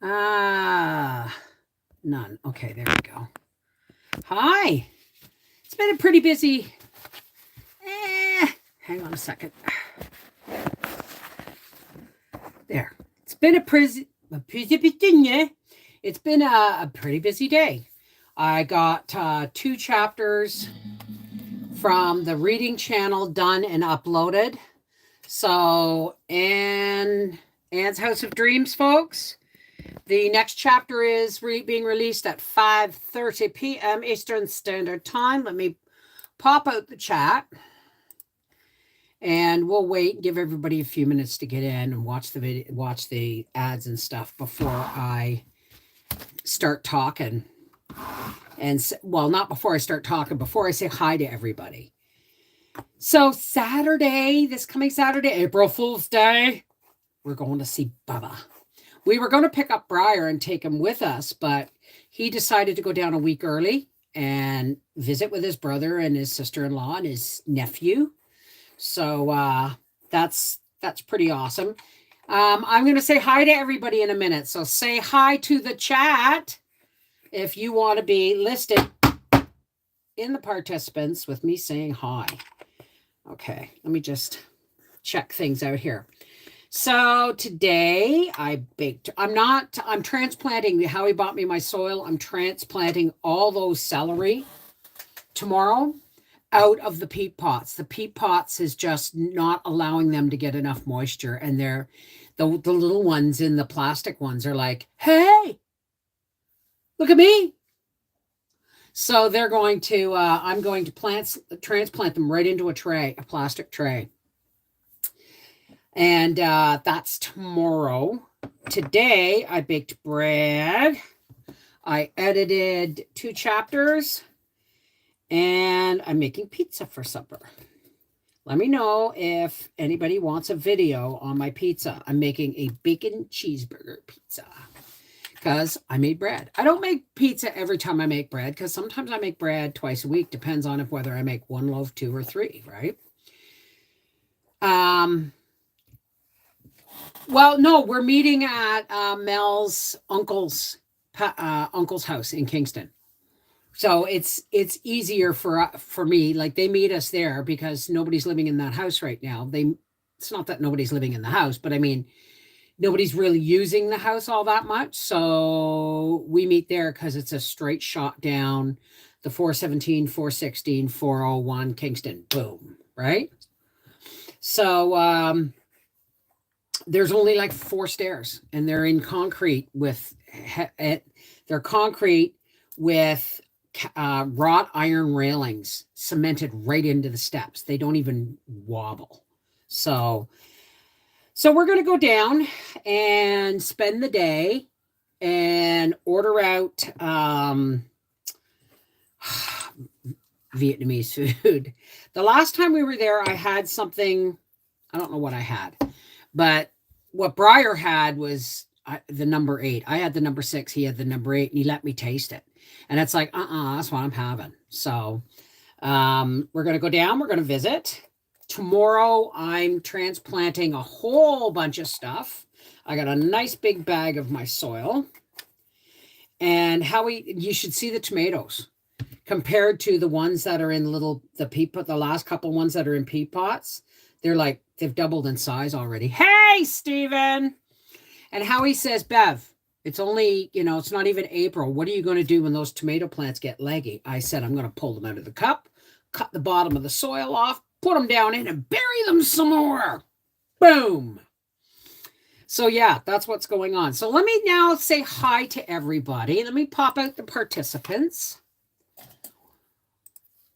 Ah, none. Okay, there we go. Hi. It's been a pretty busy. Hang on a second. There. It's been It's been a pretty busy day. I got 2 chapters from the reading channel done and uploaded. So, Anne's House of Dreams, folks. The next chapter is being released at 5:30 p.m. Eastern Standard Time. Let me pop out the chat, and we'll wait and give everybody a few minutes to get in and watch the video, watch the ads and stuff before I start talking. And well, not before I start talking, before I say hi to everybody. So Saturday, this coming Saturday, April Fool's Day, we're going to see Bubba. We were going to pick up Briar and take him with us, but he decided to go down a week early and visit with his brother and his sister-in-law and his nephew. So that's pretty awesome. I'm going to say hi to everybody in a minute. So say hi to the chat if you want to be listed in the participants with me saying hi. Okay, let me just check things out here. So today I baked, I'm transplanting, Howie bought me my soil. I'm transplanting all those celery tomorrow out of the peat pots. The peat pots is just not allowing them to get enough moisture. And they're, the little ones in the plastic ones are like, hey, look at me. So they're going to, I'm going to transplant them right into a tray, a plastic tray. And that's tomorrow. Today, I baked bread. I edited 2 chapters. And I'm making pizza for supper. Let me know if anybody wants a video on my pizza. I'm making a bacon cheeseburger pizza because I made bread. I don't make pizza every time I make bread because sometimes I make bread twice a week. Depends on whether I make 1 loaf, 2, or 3, right? Well, no, we're meeting at Mel's uncle's house in Kingston. So it's easier for me. Like they meet us there because nobody's living in that house right now. It's not that nobody's living in the house, but I mean, nobody's really using the house all that much. So we meet there because it's a straight shot down the 417, 416, 401 Kingston. Boom, right? So there's only like 4 stairs, and they're in concrete with wrought iron railings cemented right into the steps. They don't even wobble. So we're going to go down and spend the day and order out Vietnamese food. The last time we were there, I had something, I don't know what I had, but what Briar had was the number 8. I had the number 6. He had the number 8, and he let me taste it. And it's like, that's what I'm having. So we're going to go down. We're going to visit. Tomorrow, I'm transplanting a whole bunch of stuff. I got a nice big bag of my soil. And you should see the tomatoes compared to the ones that are in the last couple ones that are in peat pots. They're like, they've doubled in size already. Hey, Steven. And Howie says, Bev, it's only, it's not even April. What are you going to do when those tomato plants get leggy? I said, I'm going to pull them out of the cup, cut the bottom of the soil off, put them down in and bury them some more. Boom. So yeah, that's what's going on. So let me now say hi to everybody. Let me pop out the participants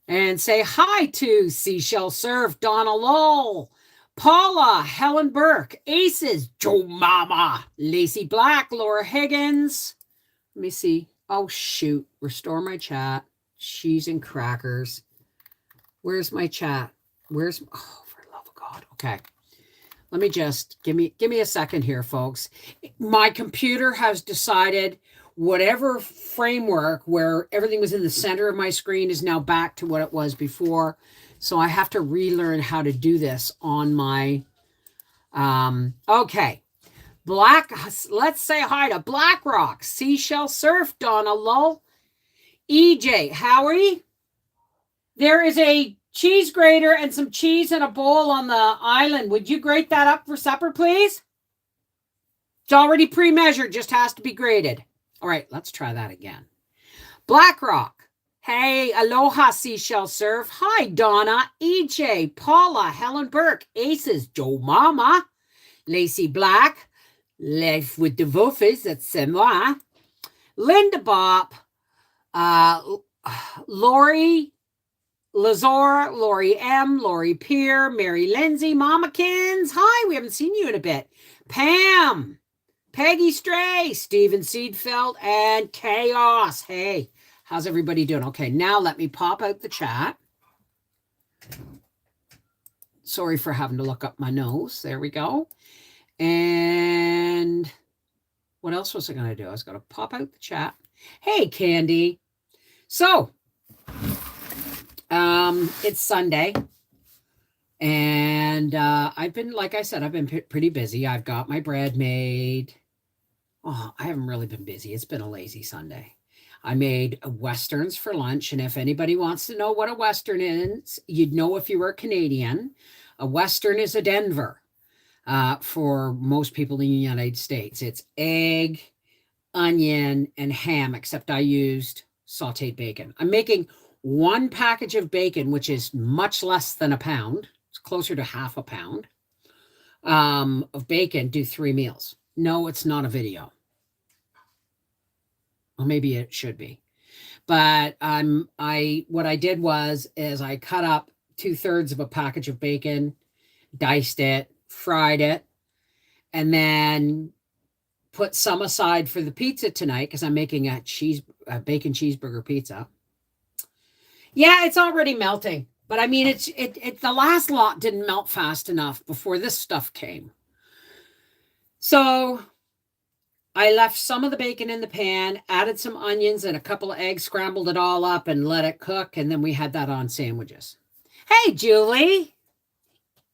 and say hi to Seashell Surf, Donna Lowell, Paula, Helen Burke, Aces, Joe Mama, Lacey Black, Laura Higgins. Let me see. Oh, shoot. Restore my chat. Cheese and crackers. Where's my chat? Oh, for the love of God. Okay. Let me just, give me a second here, folks. My computer has decided whatever framework where everything was in the center of my screen is now back to what it was before. So I have to relearn how to do this on my, okay. Let's say hi to BlackRock, Seashell Surf, Donna Lull, EJ, Howie. There is a cheese grater and some cheese in a bowl on the island. Would you grate that up for supper, please? It's already pre-measured, just has to be grated. All right, let's try that again. BlackRock. Hey, aloha, Seashell Surf. Hi, Donna, EJ, Paula, Helen Burke, Aces, Joe Mama, Lacey Black, Life with the Wolfies, that's moi, Linda Bop, Lori Lazor, Lori M, Lori Peer, Mary Lindsay, Mamakins. Hi, we haven't seen you in a bit. Pam, Peggy Stray, Steven Seedfeld, and Chaos. Hey, how's everybody doing? Okay, now let me pop out the chat. Sorry for having to look up my nose. There we go. And what else was I going to do? I was going to pop out the chat. Hey, Candy. So, it's Sunday. And I've been, like I said, I've been pretty busy. I've got my bread made. Oh, I haven't really been busy. It's been a lazy Sunday. I made Westerns for lunch. And if anybody wants to know what a Western is, you'd know if you were Canadian. A Western is a Denver. For most people in the United States. It's egg, onion, and ham, except I used sauteed bacon. I'm making one package of bacon, which is much less than a pound. It's closer to half a pound of bacon, do 3 meals. No, it's not a video. Well, maybe it should be. But what I did was I cut up 2/3 of a package of bacon, diced it, fried it, and then put some aside for the pizza tonight because I'm making a bacon cheeseburger pizza. Yeah, it's already melting, but I mean, it the last lot didn't melt fast enough before this stuff came. So I left some of the bacon in the pan, added some onions and a couple of eggs, scrambled it all up and let it cook, and then we had that on sandwiches. Hey, Julie.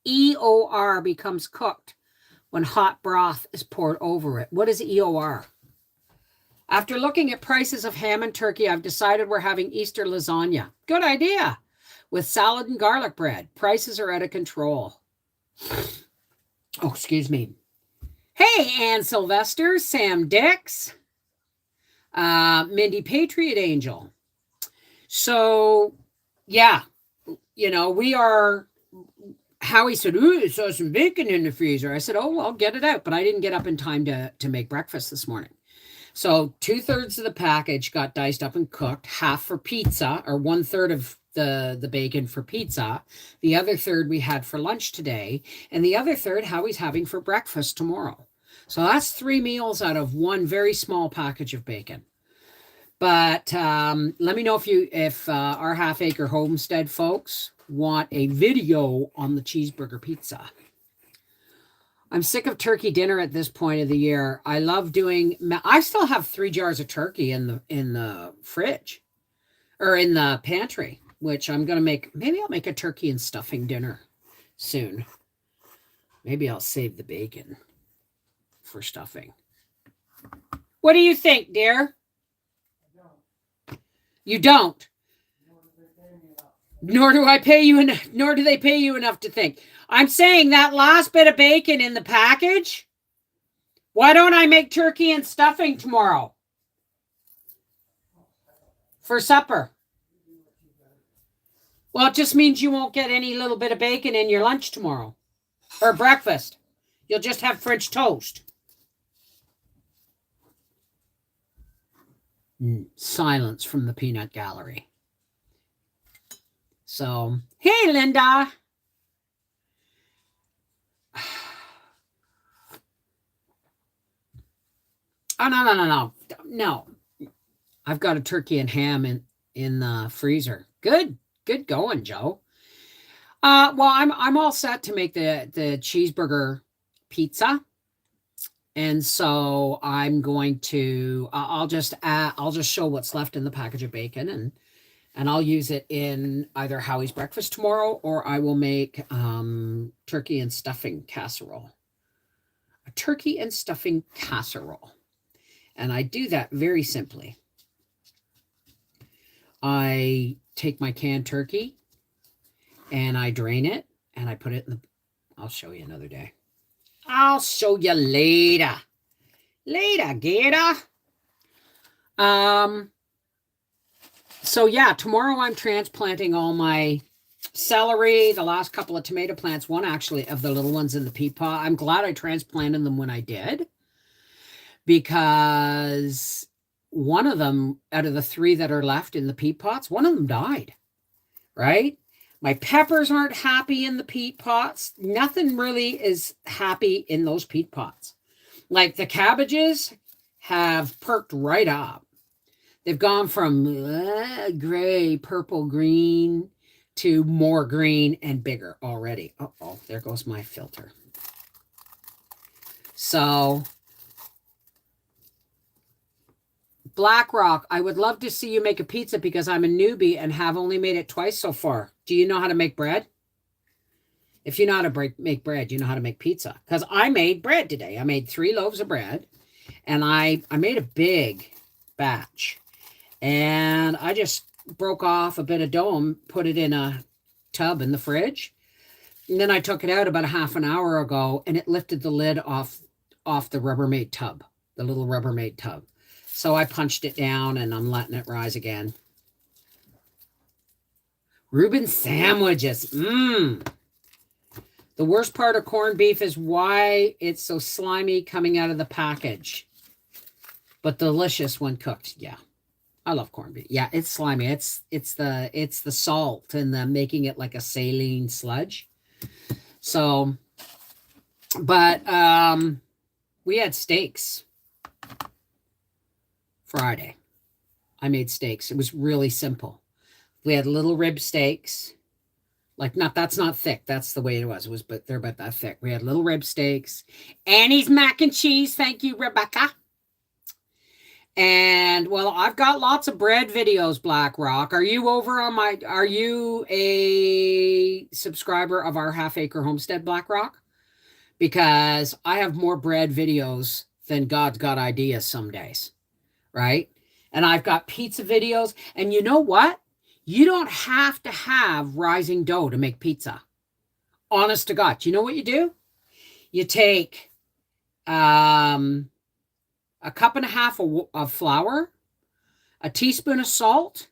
EOR becomes cooked when hot broth is poured over it. What is EOR? After looking at prices of ham and turkey, I've decided we're having Easter lasagna. Good idea. With salad and garlic bread. Prices are out of control. Oh, excuse me. Hey, Ann Sylvester, Sam Dix, Mindy Patriot Angel. So, yeah, we are... Howie said, ooh, saw some bacon in the freezer. I said, oh, well, get it out. But I didn't get up in time to make breakfast this morning. So 2/3 of the package got diced up and cooked, half for pizza, or 1/3 of the bacon for pizza. The other third we had for lunch today. And the other third Howie's having for breakfast tomorrow. So that's 3 meals out of one very small package of bacon. But let me know if our half-acre homestead folks want a video on the cheeseburger pizza. I'm sick of turkey dinner at this point of the year. I love doing... I still have 3 jars of turkey in the fridge or in the pantry, which I'm going to make. Maybe I'll make a turkey and stuffing dinner soon. Maybe I'll save the bacon for stuffing. What do you think, dear? You don't. Nor do I pay you enough, nor do they pay you enough to think. I'm saying that last bit of bacon in the package, why don't I make turkey and stuffing tomorrow for supper? Well, it just means you won't get any little bit of bacon in your lunch tomorrow or breakfast. You'll just have French toast. Silence from the peanut gallery. So, hey, Linda. Oh, no. I've got a turkey and ham in the freezer. Good going, Joe. Well, I'm all set to make the cheeseburger pizza. And so I'm going to, I'll just show what's left in the package of bacon and I'll use it in either Howie's breakfast tomorrow or I will make turkey and stuffing casserole. a turkey and stuffing casserole. And I do that very simply. I take my canned turkey and I drain it and I put it in the, I'll show you another day. I'll show you later. Later, Gator. So yeah, tomorrow I'm transplanting all my celery, the last couple of tomato plants, one actually of the little ones in the peat pot. I'm glad I transplanted them when I did, because one of them out of the 3 that are left in the peat pots, one of them died, right? My peppers aren't happy in the peat pots. Nothing really is happy in those peat pots. Like the cabbages have perked right up. They've gone from gray, purple, green to more green and bigger already. Uh-oh, there goes my filter. So, BlackRock, I would love to see you make a pizza because I'm a newbie and have only made it twice so far. Do you know how to make bread? If you know how to make bread, you know how to make pizza. Because I made bread today. I made 3 loaves of bread. And I made a big batch. And I just broke off a bit of dough and put it in a tub in the fridge. And then I took it out about a half an hour ago, and it lifted the lid off the Rubbermaid tub, the little Rubbermaid tub. So I punched it down, and I'm letting it rise again. Reuben sandwiches. The worst part of corned beef is why it's so slimy coming out of the package. But delicious when cooked. Yeah. I love corned beef. Yeah, it's slimy. It's the salt and the making it like a saline sludge. So, but we had steaks Friday. I made steaks. It was really simple. We had little rib steaks. Like that's not thick. That's the way it was. But they're about that thick. We had little rib steaks. Annie's mac and cheese. Thank you, Rebecca. And well, I've got lots of bread videos, BlackRock. Are you a subscriber of our Half Acre Homestead, BlackRock? Because I have more bread videos than God's got ideas some days, right? And I've got pizza videos. And you know what? You don't have to have rising dough to make pizza. Honest to God. You know what you do? You take a cup and a half of flour, a teaspoon of salt,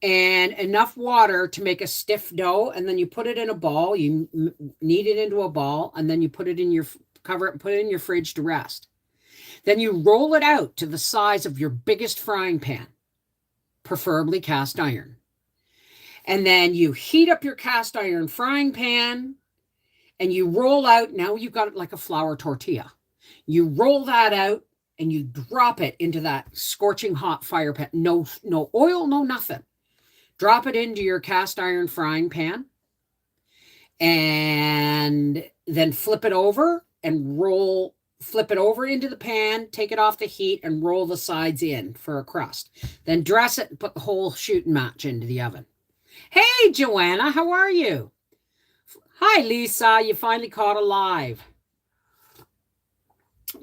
and enough water to make a stiff dough. And then you put it in a ball. You knead it into a ball, and then you put it in your cover it and put it in your fridge to rest. Then you roll it out to the size of your biggest frying pan, preferably cast iron. And then you heat up your cast iron frying pan, and you roll out. Now you've got it like a flour tortilla. You roll that out and you drop it into that scorching hot fire pan. No oil, no nothing. Drop it into your cast iron frying pan and then flip it over into the pan, take it off the heat and roll the sides in for a crust. Then dress it and put the whole shooting match into the oven. Hey, Joanna, how are you? Hi, Lisa, you finally caught alive.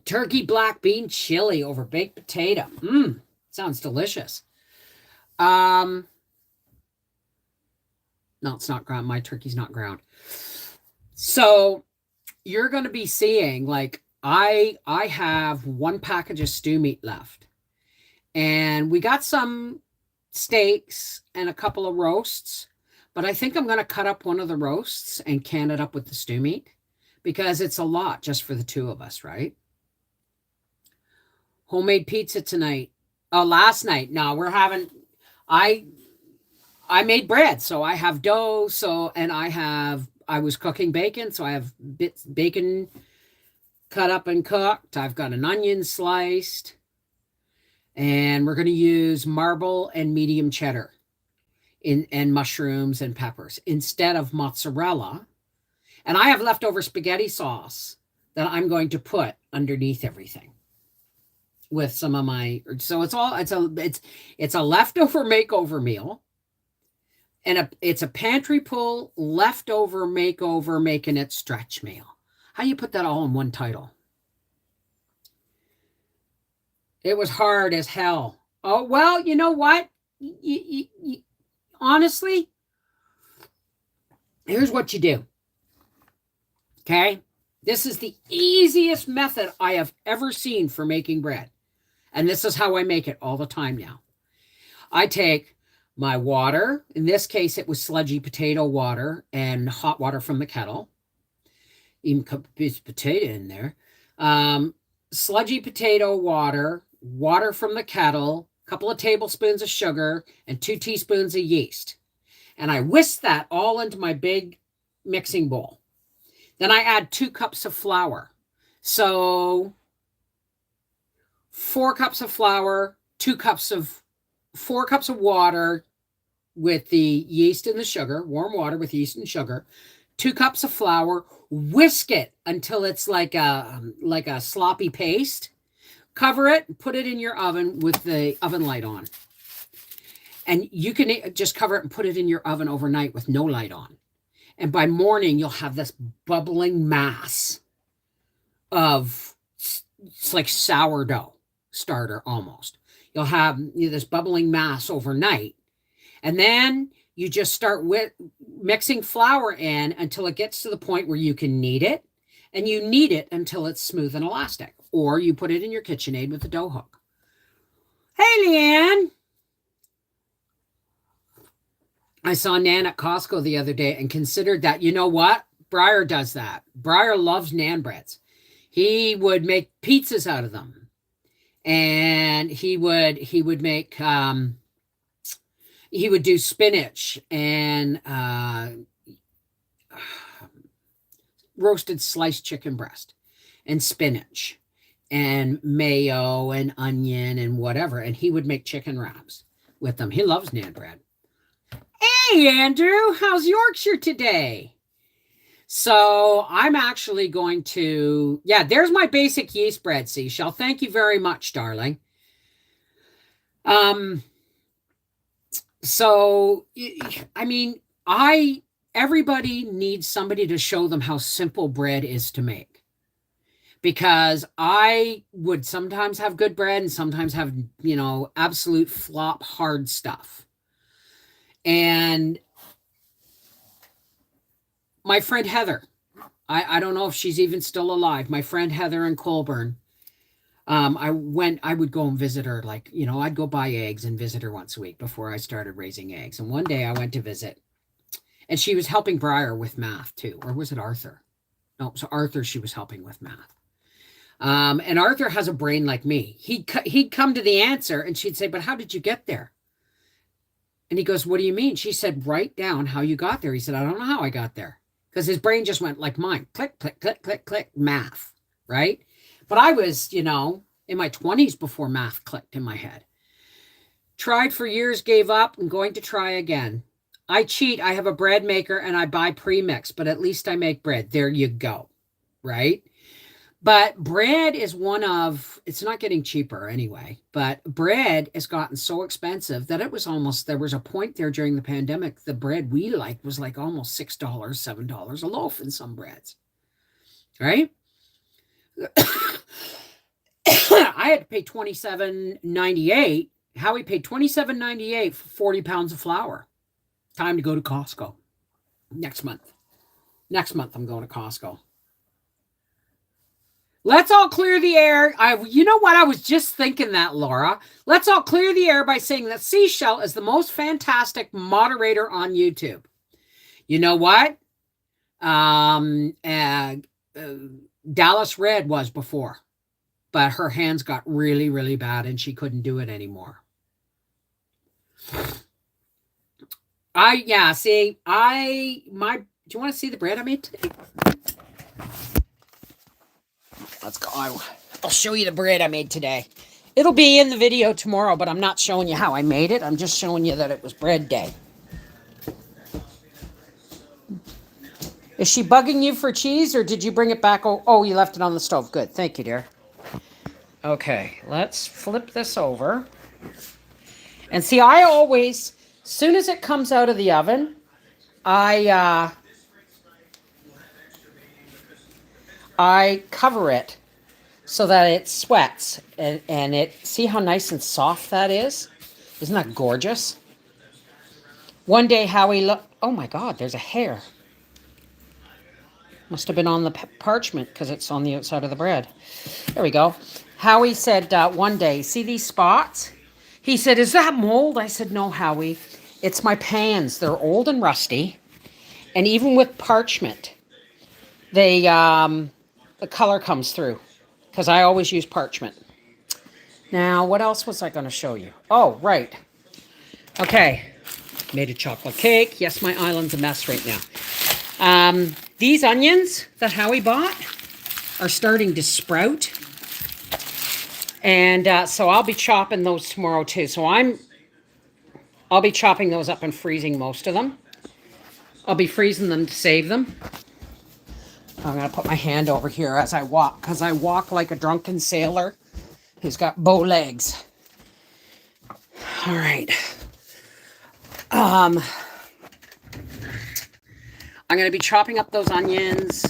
Turkey black bean chili over baked potato. Sounds delicious. No, it's not ground. My turkey's not ground. So you're going to be seeing, like, I have 1 package of stew meat left. And we got some steaks and a couple of roasts. But I think I'm going to cut up one of the roasts and can it up with the stew meat. Because it's a lot just for the 2 of us, right? Homemade pizza tonight. Oh, last night. No, we're having, I made bread. So I have dough. And I was cooking bacon. So I have bacon cut up and cooked. I've got an onion sliced. And we're going to use marble and medium cheddar and mushrooms and peppers instead of mozzarella. And I have leftover spaghetti sauce that I'm going to put underneath everything. With some of my, so it's a leftover makeover meal, and it's a pantry pull leftover makeover making it stretch meal. How do you put that all in one title? It was hard as hell. Oh, well, you know what? Honestly, here's what you do. Okay? This is the easiest method I have ever seen for making bread. And this is how I make it all the time now. I take my water. In this case, it was sludgy potato water and hot water from the kettle. Even a piece of potato in there. Sludgy potato water, water from the kettle, a couple of tablespoons of sugar, and 2 teaspoons of yeast. And I whisk that all into my big mixing bowl. Then I add 2 cups of flour. So 4 cups of flour, 4 cups of water with the yeast and the sugar, warm water with yeast and sugar, 2 cups of flour, whisk it until it's like a sloppy paste. Cover it and put it in your oven with the oven light on. And you can just cover it and put it in your oven overnight with no light on. And by morning, you'll have this bubbling mass of, it's like sourdough starter almost. You'll have this bubbling mass overnight. And then you just start with mixing flour in until it gets to the point where you can knead it. And you knead it until it's smooth and elastic. Or you put it in your KitchenAid with a dough hook. Hey, Leanne. I saw Nan at Costco the other day and considered that, you know what? Briar does that. Briar loves Nan breads. He would make pizzas out of them. And he would make, he would do spinach and roasted sliced chicken breast and spinach and mayo and onion and whatever. And he would make chicken wraps with them. He loves Nan bread. Hey, Andrew, how's Yorkshire today? So I'm actually going to, there's my basic yeast bread, Seashell. Thank you very much, darling. So, I mean, everybody needs somebody to show them how simple bread is to make. Because I would sometimes have good bread and sometimes have, absolute flop hard stuff. And my friend Heather, I don't know if she's even still alive. My friend Heather in Colburn, I would go and visit her. I'd go buy eggs and visit her once a week before I started raising eggs. And one day I went to visit and she was helping Briar with math too. Or was it Arthur? No, it was Arthur she was helping with math. And Arthur has a brain like me. He'd come to the answer and she'd say, but how did you get there? And he goes, what do you mean? She said, write down how you got there. He said, I don't know how I got there. Because his brain just went like mine. Click, click, click, click, click, math, right? But I was, in my 20s before math clicked in my head. Tried for years, gave up, and going to try again. I cheat. I have a bread maker and I buy premix, but at least I make bread. There you go, right? But bread is it's not getting cheaper anyway, but bread has gotten so expensive that there was a point there during the pandemic, the bread we liked was like almost $6, $7 a loaf in some breads, right? I had to pay $27.98. Howie paid $27.98 for 40 pounds of flour. Time to go to Costco next month. Next month I'm going to Costco. Let's all clear the air. You know what? I was just thinking that, Laura. Let's all clear the air by saying that Seashell is the most fantastic moderator on YouTube. You know what? Dallas Red was before, but her hands got really, really bad and she couldn't do it anymore. Do you want to see the bread I made today? Let's go. I'll show you the bread I made today. It'll be in the video tomorrow, but I'm not showing you how I made it. I'm just showing you that it was bread day. Is she bugging you for cheese, or did you bring it back? Oh, you left it on the stove. Good. Thank you, dear. Okay, let's flip this over. And see, I always, as soon as it comes out of the I cover it so that it sweats. And it, see how nice and soft that is? Isn't that gorgeous? One day Howie looked, oh my God, there's a hair. Must have been on the parchment because it's on the outside of the bread. There we go. Howie said one day, see these spots? He said, is that mold? I said, no, Howie. It's my pans. They're old and rusty. And even with parchment, they the color comes through because I always use parchment. Now, what else was I going to show you? Oh, right. Okay. Made a chocolate cake. Yes, my island's a mess right now. These onions that Howie bought are starting to sprout. And so I'll be chopping those tomorrow too. So I'll be chopping those up and freezing most of them. I'll be freezing them to save them. I'm going to put my hand over here as I walk, because I walk like a drunken sailor who's got bow legs. All right. I'm going to be chopping up those onions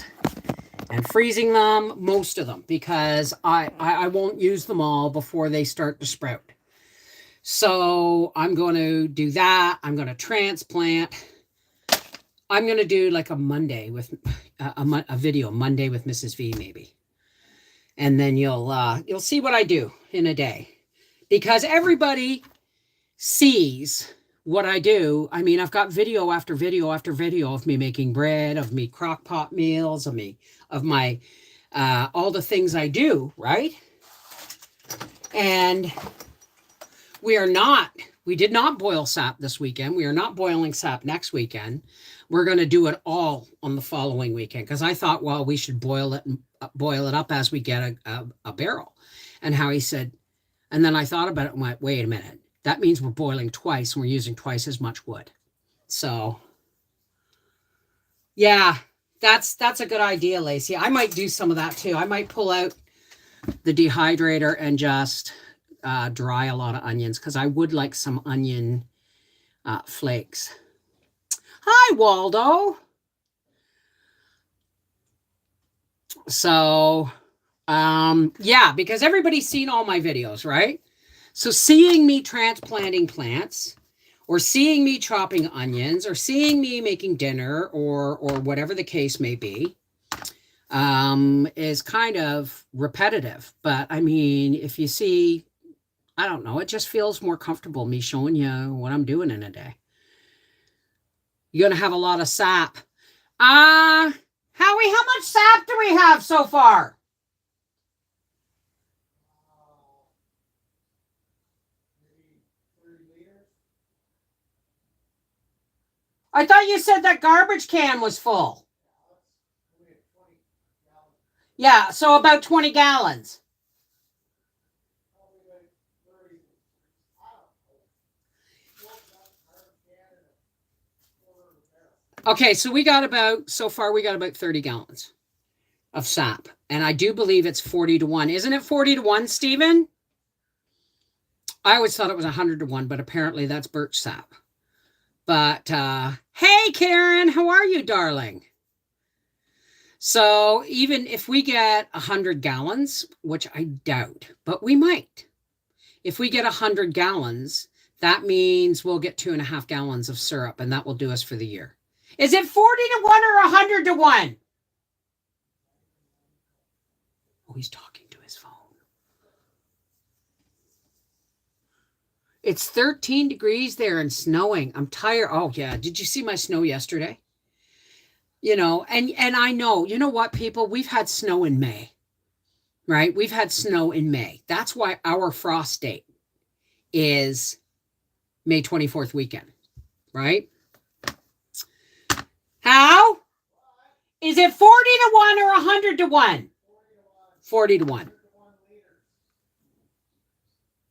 and freezing them, most of them, because I won't use them all before they start to sprout. So I'm going to do that. I'm going to transplant. I'm going to do like a Monday with a video Monday with Mrs. V maybe. And then you'll see what I do in a day, because everybody sees what I do. I mean, I've got video after video after video of me making bread, of me crock pot meals, of my all the things I do, right? And we did not boil sap this weekend. We are not boiling sap next weekend. We're going to do it all on the following weekend, because I thought, well, we should boil it up as we get a barrel. And Howie said, and then I thought about it and went, wait a minute. That means we're boiling twice and we're using twice as much wood. So, yeah, that's a good idea, Lacey. I might do some of that too. I might pull out the dehydrator and just dry a lot of onions, because I would like some onion flakes. Hi, Waldo. So, yeah, because everybody's seen all my videos, right? So seeing me transplanting plants, or seeing me chopping onions, or seeing me making dinner, or whatever the case may be, is kind of repetitive. But I mean, if you see, I don't know, it just feels more comfortable me showing you what I'm doing in a day. You're going to have a lot of sap. Howie, how much sap do we have so far? I thought you said that garbage can was full. Yeah, so about 20 gallons. Okay, so so far we got about 30 gallons of sap. And I do believe it's 40 to 1. Isn't it 40 to 1, Stephen? I always thought it was 100 to 1, but apparently that's birch sap. But, hey, Karen, how are you, darling? So even if we get 100 gallons, which I doubt, but we might. If we get 100 gallons, that means we'll get 2.5 gallons of syrup, and that will do us for the year. Is it 40 to 1 or 100 to 1? Oh, he's talking to his phone. It's 13 degrees there and snowing. I'm tired. Oh, yeah. Did you see my snow yesterday? You know, and I know, you know what, people? We've had snow in May, right? We've had snow in May. That's why our frost date is May 24th weekend, right? How? Is it 40 to 1 or 100 to 1? 40 to 1.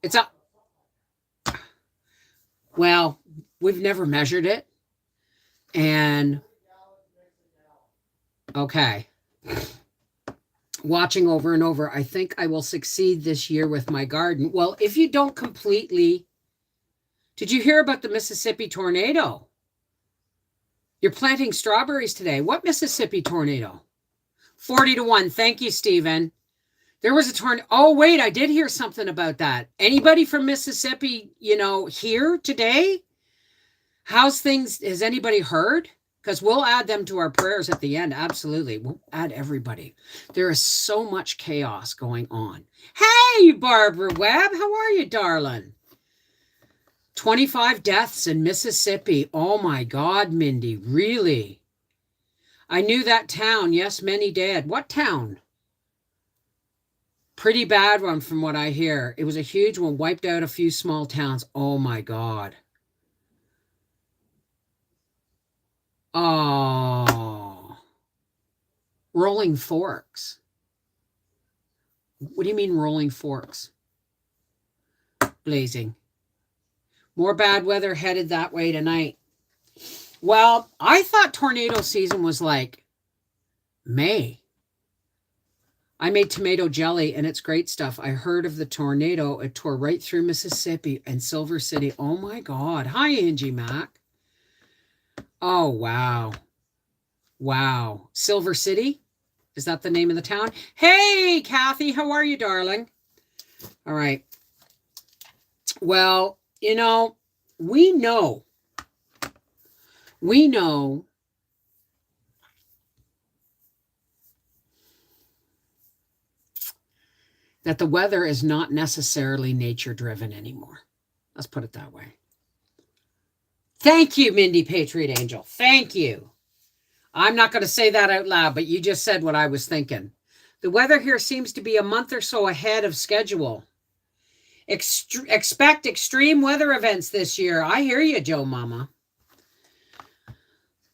It's up. Well, we've never measured it. And okay. Watching over and over, I think I will succeed this year with my garden. Well, if you don't completely... Did you hear about the Mississippi tornado? You're planting strawberries today. What Mississippi tornado? 40-1. Thank you, Stephen. There was a tornado. Oh, wait, I did hear something about that. Anybody from Mississippi, here today? How's things? Has anybody heard? Because we'll add them to our prayers at the end. Absolutely. We'll add everybody. There is so much chaos going on. Hey, Barbara Webb. How are you, darling? 25 deaths in Mississippi. Oh, my God, Mindy. Really? I knew that town. Yes, many dead. What town? Pretty bad one from what I hear. It was a huge one. Wiped out a few small towns. Oh, my God. Oh, Rolling Forks. What do you mean Rolling Forks? Blazing. More bad weather headed that way tonight. Well, I thought tornado season was like May. I made tomato jelly and it's great stuff. I heard of the tornado. It tore right through Mississippi and Silver City. Oh my God. Hi, Angie Mac. Oh, wow. Wow. Silver City? Is that the name of the town? Hey, Kathy, how are you, darling? All right. Well, we know that the weather is not necessarily nature-driven anymore. Let's put it that way. Thank you, Mindy Patriot Angel. Thank you. I'm not going to say that out loud, but you just said what I was thinking. The weather here seems to be a month or so ahead of schedule. Expect extreme weather events this year. I hear you, Joe Mama.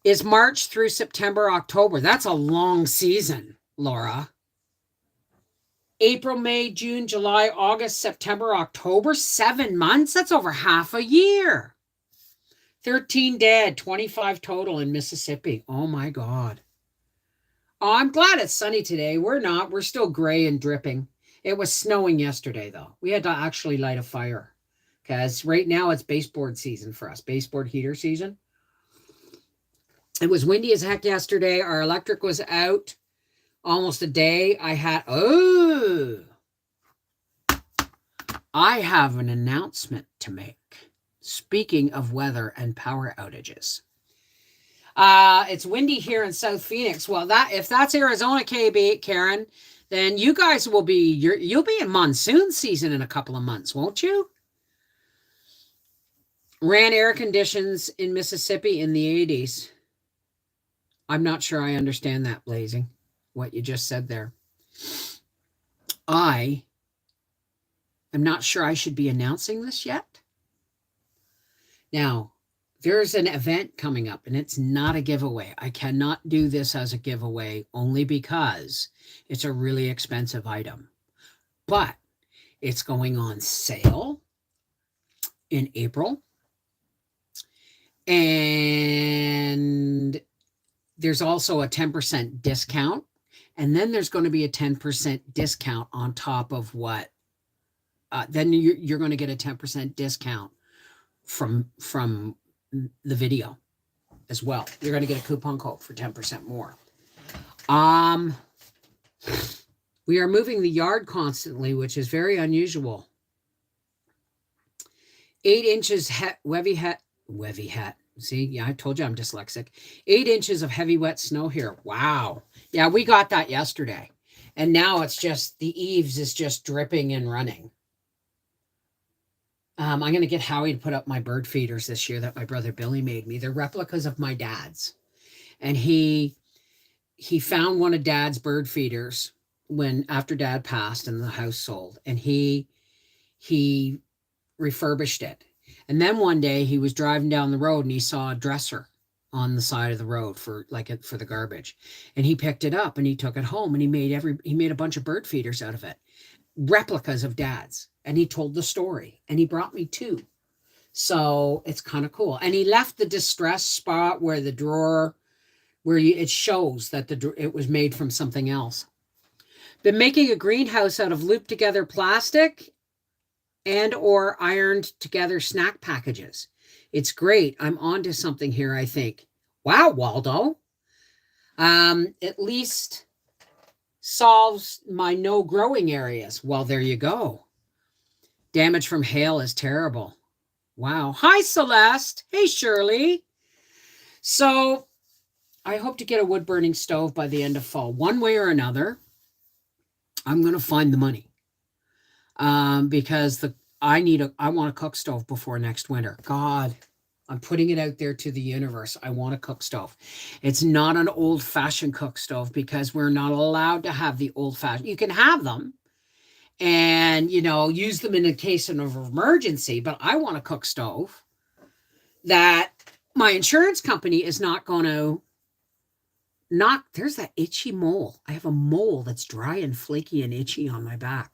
Is March through September, October. That's a long season, Laura. April, May, June, July, August, September, October. 7 months? That's over half a year. 13 dead, 25 total in Mississippi. Oh, my God. Oh, I'm glad it's sunny today. We're not. We're still gray and dripping. It was snowing yesterday, though. We had to actually light a fire because right now it's baseboard season for us, baseboard heater season. It was windy as heck yesterday. Our electric was out almost a day. I have an announcement to make. Speaking of weather and power outages. It's windy here in South Phoenix. Well, if that's Arizona, KB, Karen, then you guys will you'll be in monsoon season in a couple of months, won't you? Ran air conditions in Mississippi in the 80s. I'm not sure I understand that, Blazing, what you just said there. I am not sure I should be announcing this yet. Now, there's an event coming up, and it's not a giveaway. I cannot do this as a giveaway only because it's a really expensive item. But it's going on sale in April. And there's also a 10% discount. And then there's going to be a 10% discount on top of what? Then you're going to get a 10% discount from the video as well. You're going to get a coupon code for 10% more. We are moving the yard constantly, which is very unusual. 8 inches wevy hat. See, yeah, I told you I'm dyslexic. 8 inches of heavy wet snow here. Wow. Yeah, we got that yesterday. And now it's just, the eaves is just dripping and running. I'm going to get Howie to put up my bird feeders this year that my brother Billy made me. They're replicas of my dad's. And he found one of Dad's bird feeders after Dad passed and the house sold. And he refurbished it. And then one day he was driving down the road and he saw a dresser on the side of the road for the garbage. And he picked it up and he took it home and he made a bunch of bird feeders out of it. Replicas of Dad's. And he told the story and he brought me 2. So it's kind of cool. And he left the distress spot where the drawer, it shows that it was made from something else. Been making a greenhouse out of looped together plastic and or ironed together snack packages. It's great. I'm onto something here, I think. Wow, Waldo. At least solves my no growing areas. Well, there you go. Damage from hail is terrible. Wow. Hi, Celeste. Hey, Shirley. So I hope to get a wood burning stove by the end of fall. One way or another, I'm going to find the money. Because I want a cook stove before next winter. God, I'm putting it out there to the universe. I want a cook stove. It's not an old-fashioned cook stove because we're not allowed to have the old-fashioned. You can have them and, use them in a case of emergency, but I want a cook stove that my insurance company is not going to there's that itchy mole. I have a mole that's dry and flaky and itchy on my back.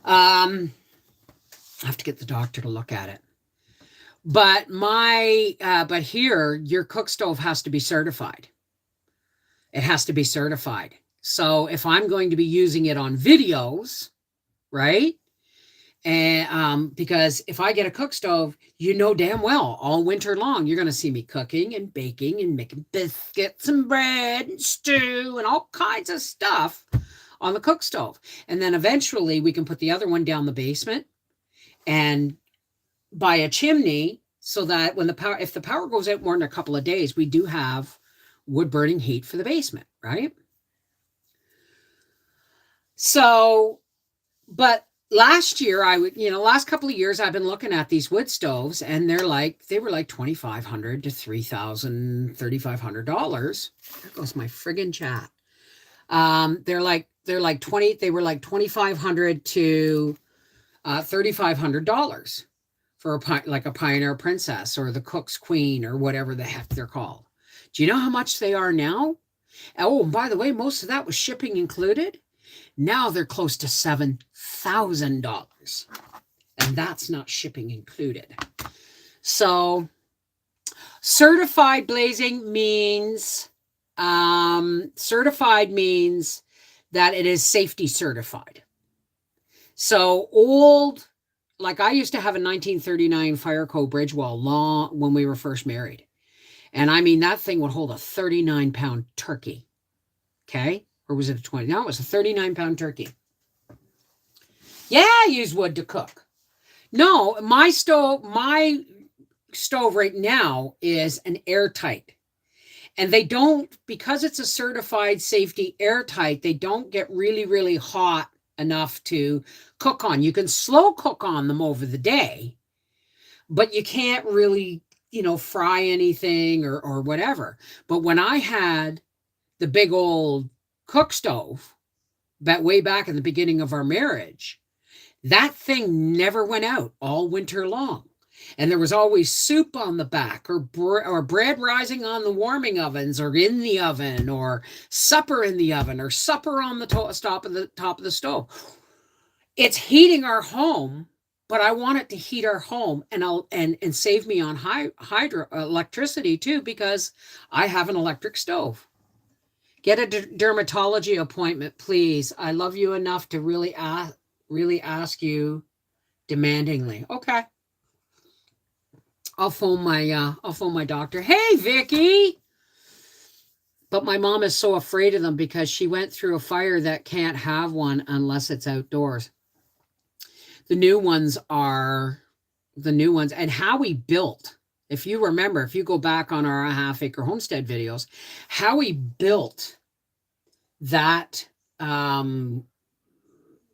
I have to get the doctor to look at it. But but here, your cook stove has to be certified. It has to be certified. So if I'm going to be using it on videos, right? And because if I get a cook stove, damn well all winter long you're going to see me cooking and baking and making biscuits and bread and stew and all kinds of stuff on the cook stove. And then eventually we can put the other one down the basement and buy a chimney so that if the power goes out more than a couple of days, we do have wood burning heat for the basement, right? So, but last year last couple of years I've been looking at these wood stoves and they were like $2,500 to $3,000, $3,500. There goes my friggin' chat. They were like $2,500 to $3,500 for a Pioneer Princess or the Cook's Queen or whatever the heck they're called. Do you know how much they are now? Oh, and by the way, most of that was shipping included. Now they're close to $7,000, and that's not shipping included. So certified blazing means that it is safety certified. So old, like I used to have a 1939 Fireco bridge wall when we were first married. And I mean, that thing would hold a 39-pound turkey. Okay. Or was it a 20? No, it was a 39-pound turkey. Yeah, I use wood to cook. No, my stove right now is an airtight. And they don't, because it's a certified safety airtight, they don't get really, really hot enough to cook on. You can slow cook on them over the day, but you can't really, fry anything or whatever. But when I had the big old cook stove way back in the beginning of our marriage, that thing never went out all winter long. And there was always soup on the back or bread rising on the warming ovens or in the oven or supper in the oven or supper on the top of the stove. It's heating our home, but I want it to heat our home and save me on hydro electricity too, because I have an electric stove. Get a dermatology appointment, please. I love you enough to really ask you demandingly. Okay. I'll phone my doctor. Hey, Vicky. But my mom is so afraid of them because she went through a fire that can't have one unless it's outdoors. The new ones. And Howie built, if you remember, if you go back on our half-acre homestead videos, Howie built that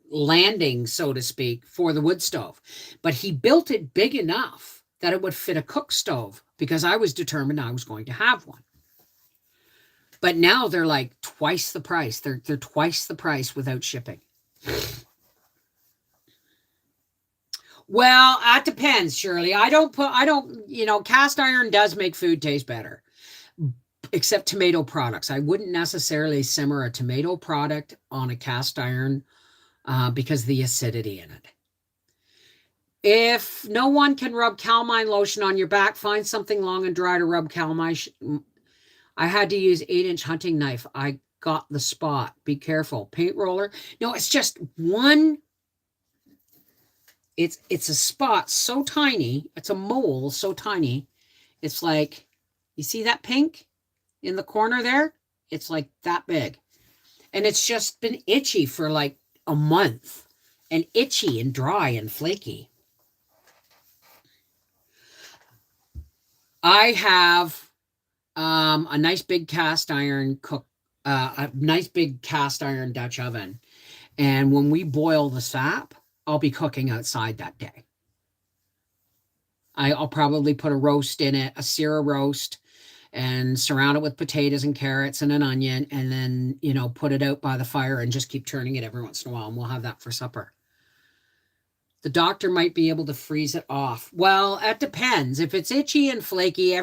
landing, so to speak, for the wood stove. But he built it big enough that it would fit a cook stove because I was determined I was going to have one. But now they're like twice the price. They're twice the price without shipping. Well, that depends, Shirley. Cast iron does make food taste better, except tomato products. I wouldn't necessarily simmer a tomato product on a cast iron because of the acidity in it. If no one can rub calamine lotion on your back, find something long and dry to rub calamine. I had to use 8-inch hunting knife. I got the spot. Be careful. Paint roller. No, it's just one. It's a spot so tiny. It's a mole so tiny. It's like, you see that pink in the corner there? It's like that big. And it's just been itchy for like a month, and itchy and dry and flaky. I have a nice big cast iron a nice big cast iron Dutch oven. And when we boil the sap, I'll be cooking outside that day. I'll probably put a roast in it, a Syrah roast, and surround it with potatoes and carrots and an onion, and then, put it out by the fire and just keep turning it every once in a while, and we'll have that for supper. The doctor might be able to freeze it off. Well, it depends. If it's itchy and flaky, I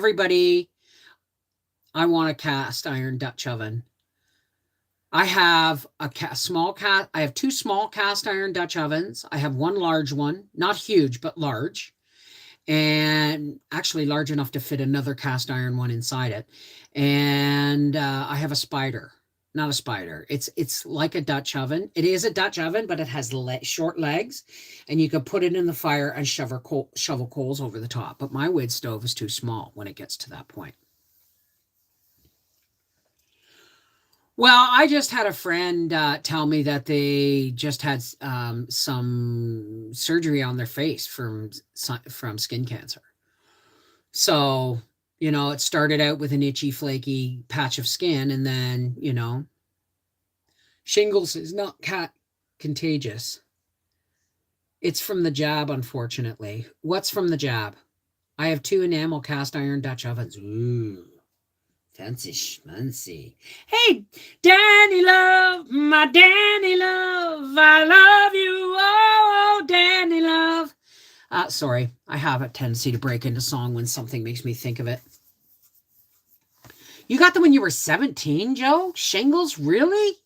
want a cast iron Dutch oven. I have I have two small cast iron Dutch ovens. I have one large one, not huge, but large, and actually large enough to fit another cast iron one inside it. And I have a spider, not a spider. It's like a Dutch oven. It is a Dutch oven, but it has short legs, and you can put it in the fire and shovel coals over the top. But my wood stove is too small when it gets to that point. Well, I just had a friend tell me that they just had some surgery on their face from skin cancer. So, it started out with an itchy, flaky patch of skin, and then, shingles is not contagious. It's from the jab, unfortunately. What's from the jab? I have 2 enamel cast iron Dutch ovens. Ooh. Fancy schmancy. Hey, Danny love, my Danny love, I love you, oh, Danny love. Sorry, I have a tendency to break into song when something makes me think of it. You got them when you were 17, Joe? Shingles, really?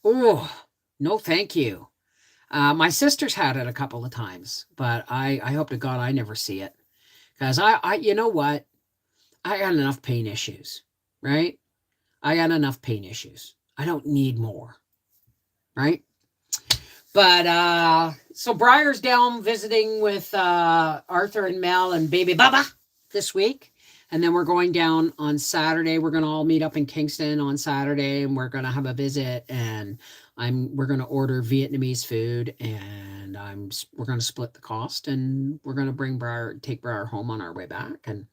Oh, no thank you. My sister's had it a couple of times, but I hope to God I never see it. Because you know what? I got enough pain issues, right? I got enough pain issues. I don't need more, right? But so Briar's down visiting with Arthur and Mel and baby Bubba this week. And then we're going down on Saturday. We're going to all meet up in Kingston on Saturday, and we're going to have a visit. And we're going to order Vietnamese food, and we're going to split the cost, and we're going to take Briar home on our way back. And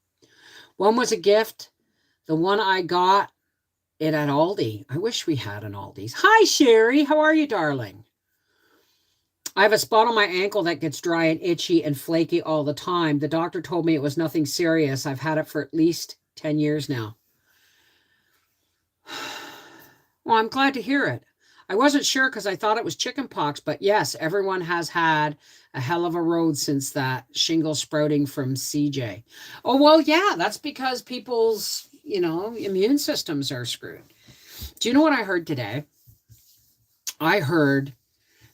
one was a gift. The one I got it at Aldi. I wish we had an Aldi's. Hi, Sherry. How are you, darling? I have a spot on my ankle that gets dry and itchy and flaky all the time. The doctor told me it was nothing serious. I've had it for at least 10 years now. Well, I'm glad to hear it. I wasn't sure because I thought it was chicken pox, but yes, everyone has had a hell of a road since that shingle sprouting from CJ. Oh, well, yeah, that's because people's, immune systems are screwed. Do you know what I heard today? I heard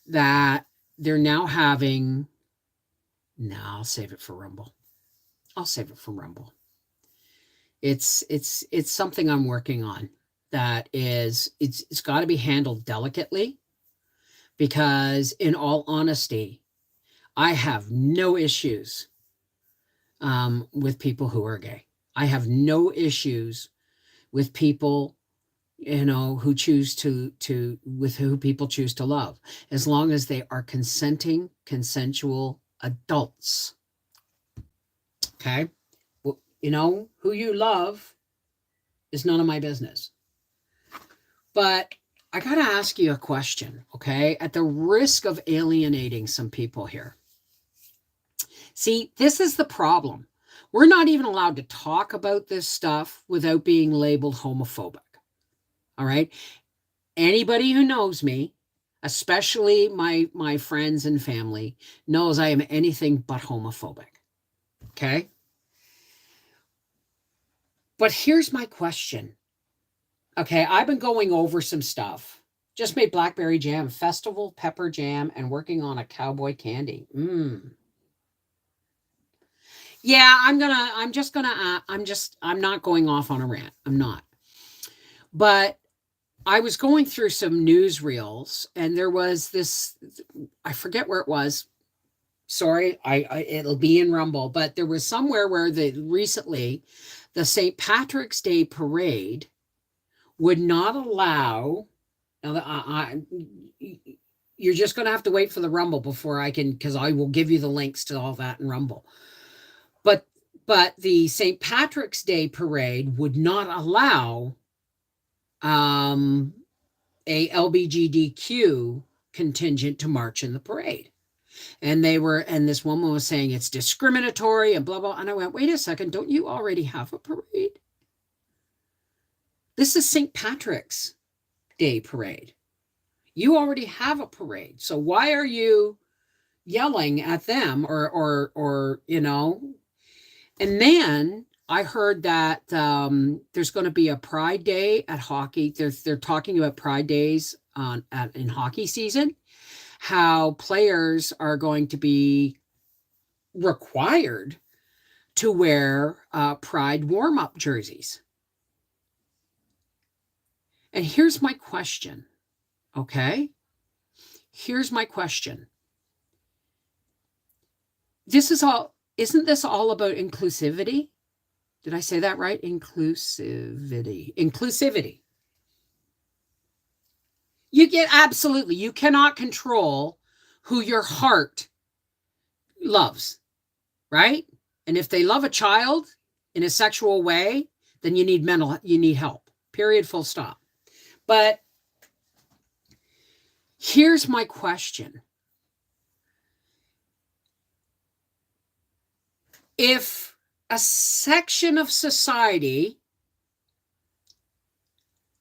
that they're now having, I'll save it for Rumble. It's something I'm working on. That is, it's got to be handled delicately, because in all honesty, I have no issues with people who are gay. I have no issues with people, who choose with who people choose to love, as long as they are consensual adults. Okay? Well, who you love is none of my business. But I got to ask you a question, okay? At the risk of alienating some people here. See, this is the problem. We're not even allowed to talk about this stuff without being labeled homophobic, all right? Anybody who knows me, especially my friends and family, knows I am anything but homophobic, okay? But here's my question. Okay, I've been going over some stuff. Just made blackberry jam, festival pepper jam, and working on a cowboy candy. Yeah, I'm not going off on a rant. I'm not. But I was going through some newsreels, and there was this, I forget where it was. Sorry, it'll be in Rumble, but there was somewhere where recently the St. Patrick's Day parade would not allow Now, you're just going to have to wait for the Rumble before I can, because I will give you the links to all that in Rumble. But the St. Patrick's Day parade would not allow a LBGDQ contingent to march in the parade. And this woman was saying it's discriminatory and blah, blah. And I went, wait a second, don't you already have a parade? This is St. Patrick's Day parade. You already have a parade. So why are you yelling at them or you know? And then I heard that there's going to be a Pride Day at hockey. They're talking about Pride Days in hockey season, how players are going to be required to wear Pride warm-up jerseys. And here's my question, okay? Here's my question. Isn't this all about inclusivity? Did I say that right? Inclusivity. You cannot control who your heart loves, right? And if they love a child in a sexual way, then you need help. Period, full stop. But here's my question. If a section of society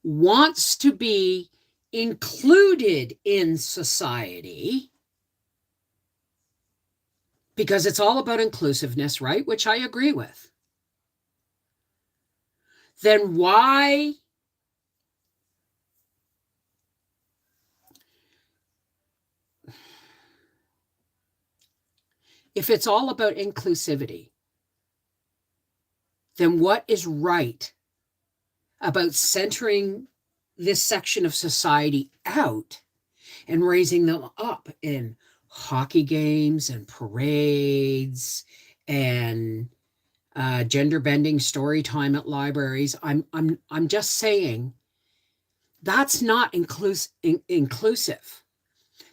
wants to be included in society, because it's all about inclusiveness, right? Which I agree with. Then why if it's all about inclusivity, then what is right about centering this section of society out and raising them up in hockey games and parades and gender bending story time at libraries? I'm just saying that's not inclusive.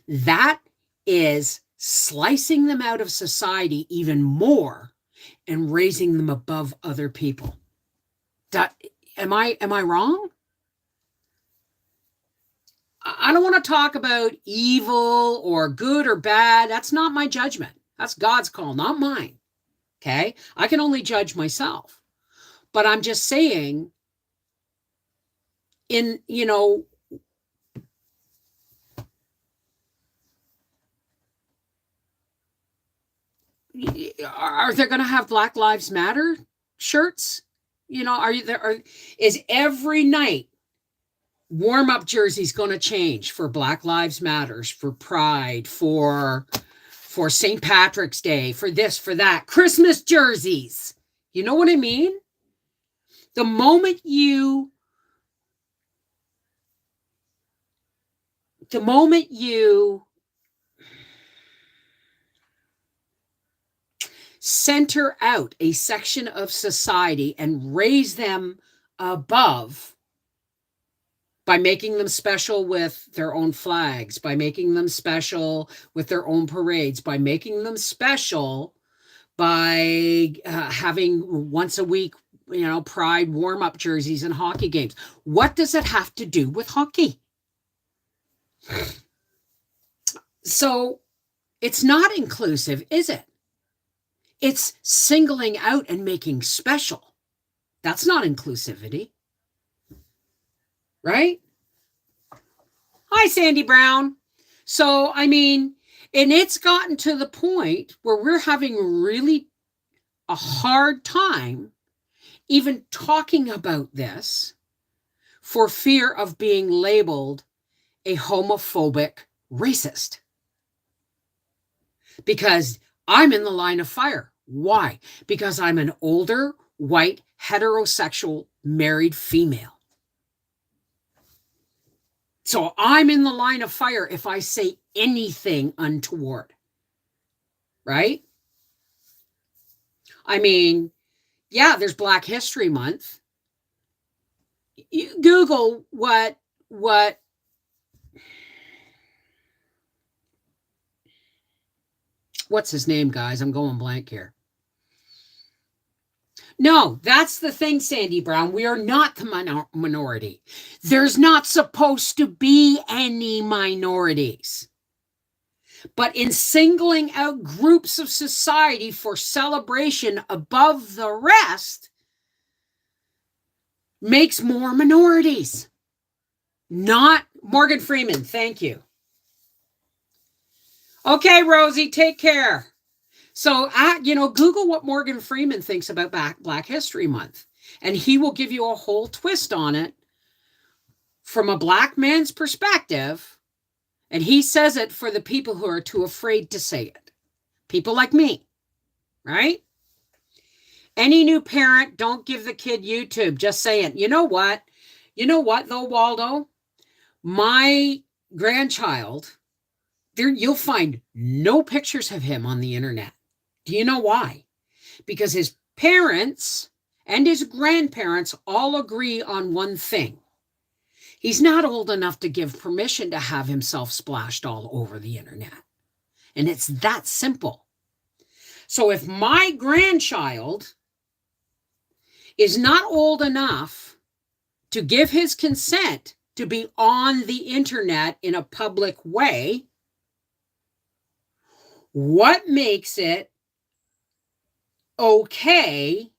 That is slicing them out of society even more and raising them above other people. Am I wrong? I don't want to talk about evil or good or bad. That's not my judgment. That's God's call, not mine. Okay? I can only judge myself. But I'm just saying, are they going to have Black Lives Matter shirts? Is every night warm-up jerseys going to change for Black Lives Matters, for Pride, for St. Patrick's Day, for this, for that, Christmas jerseys? You know what I mean? The moment you center out a section of society and raise them above by making them special with their own flags, by making them special with their own parades, by making them special by having once a week, Pride warm-up jerseys and hockey games. What does it have to do with hockey? So it's not inclusive, is it? It's singling out and making special. That's not inclusivity. Right? Hi, Sandy Brown. So, and it's gotten to the point where we're having really a hard time even talking about this for fear of being labeled a homophobic racist. Because I'm in the line of fire. Why? Because I'm an older, white, heterosexual, married female. So I'm in the line of fire if I say anything untoward. Right? There's Black History Month. You Google what What's his name, guys? I'm going blank here. No, that's the thing, Sandy Brown. We are not the minority. There's not supposed to be any minorities. But in singling out groups of society for celebration above the rest makes more minorities. Not Morgan Freeman. Thank you. Okay, Rosie, take care. So, Google what Morgan Freeman thinks about Black History Month, and he will give you a whole twist on it from a black man's perspective, and he says it for the people who are too afraid to say it. People like me, right? Any new parent, don't give the kid YouTube. Just saying, you know what? You know what, though, Waldo? My grandchild, you'll find no pictures of him on the internet. Do you know why? Because his parents and his grandparents all agree on one thing. He's not old enough to give permission to have himself splashed all over the internet. And it's that simple. So if my grandchild is not old enough to give his consent to be on the internet in a public way, what makes it okay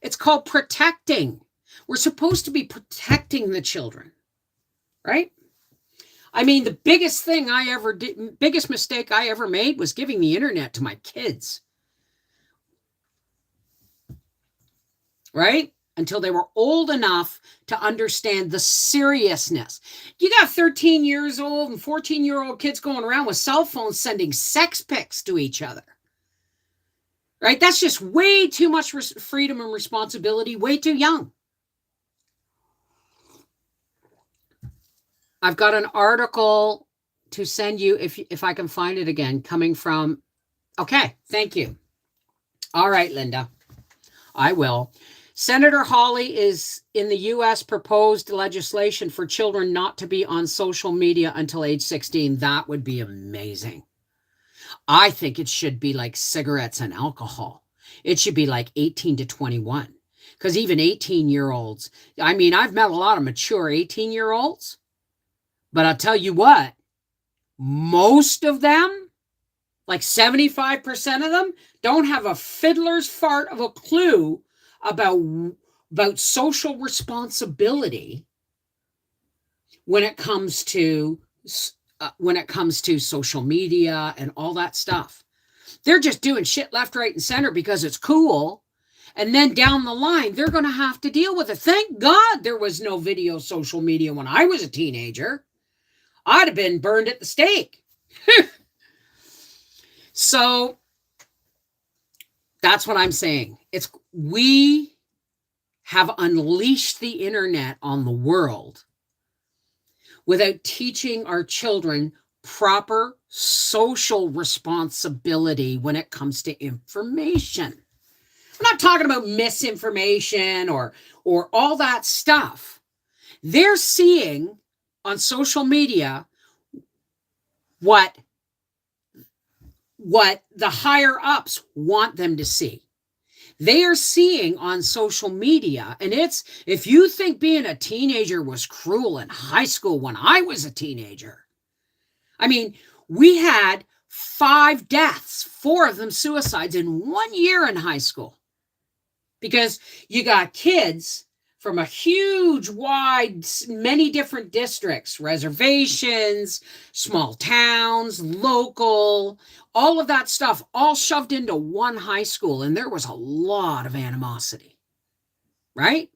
it's called protecting. We're supposed to be protecting the children, right? I mean, the biggest mistake I ever made was giving the internet to my kids, right? Until they were old enough to understand the seriousness. You got 13 years old and 14-year-old kids going around with cell phones sending sex pics to each other, right? That's just way too much freedom and responsibility, way too young. I've got an article to send you if I can find it again, coming from, okay, thank you. All right, Linda, I will. Senator Hawley is in the U.S. proposed legislation for children not to be on social media until age 16. That would be amazing. I think it should be like cigarettes and alcohol. It should be like 18 to 21. Because even 18-year-olds, I mean, I've met a lot of mature 18-year-olds, but I'll tell you what, most of them, like 75% of them, don't have a fiddler's fart of a clue about social responsibility when it comes to social media and all that stuff. They're just doing shit left, right, and center because it's cool. And then down the line, they're going to have to deal with it. Thank God there was no video social media when I was a teenager. I'd have been burned at the stake. So that's what I'm saying. We have unleashed the internet on the world without teaching our children proper social responsibility when it comes to information. I'm not talking about misinformation or all that stuff. They're seeing on social media what the higher ups want them to see. They are seeing on social media, and if you think being a teenager was cruel in high school when I was a teenager, I mean, we had 5 deaths, 4 of them suicides in 1 year in high school. Because you got kids from a huge, wide, many different districts, reservations, small towns, local, all of that stuff, all shoved into one high school. And there was a lot of animosity, right?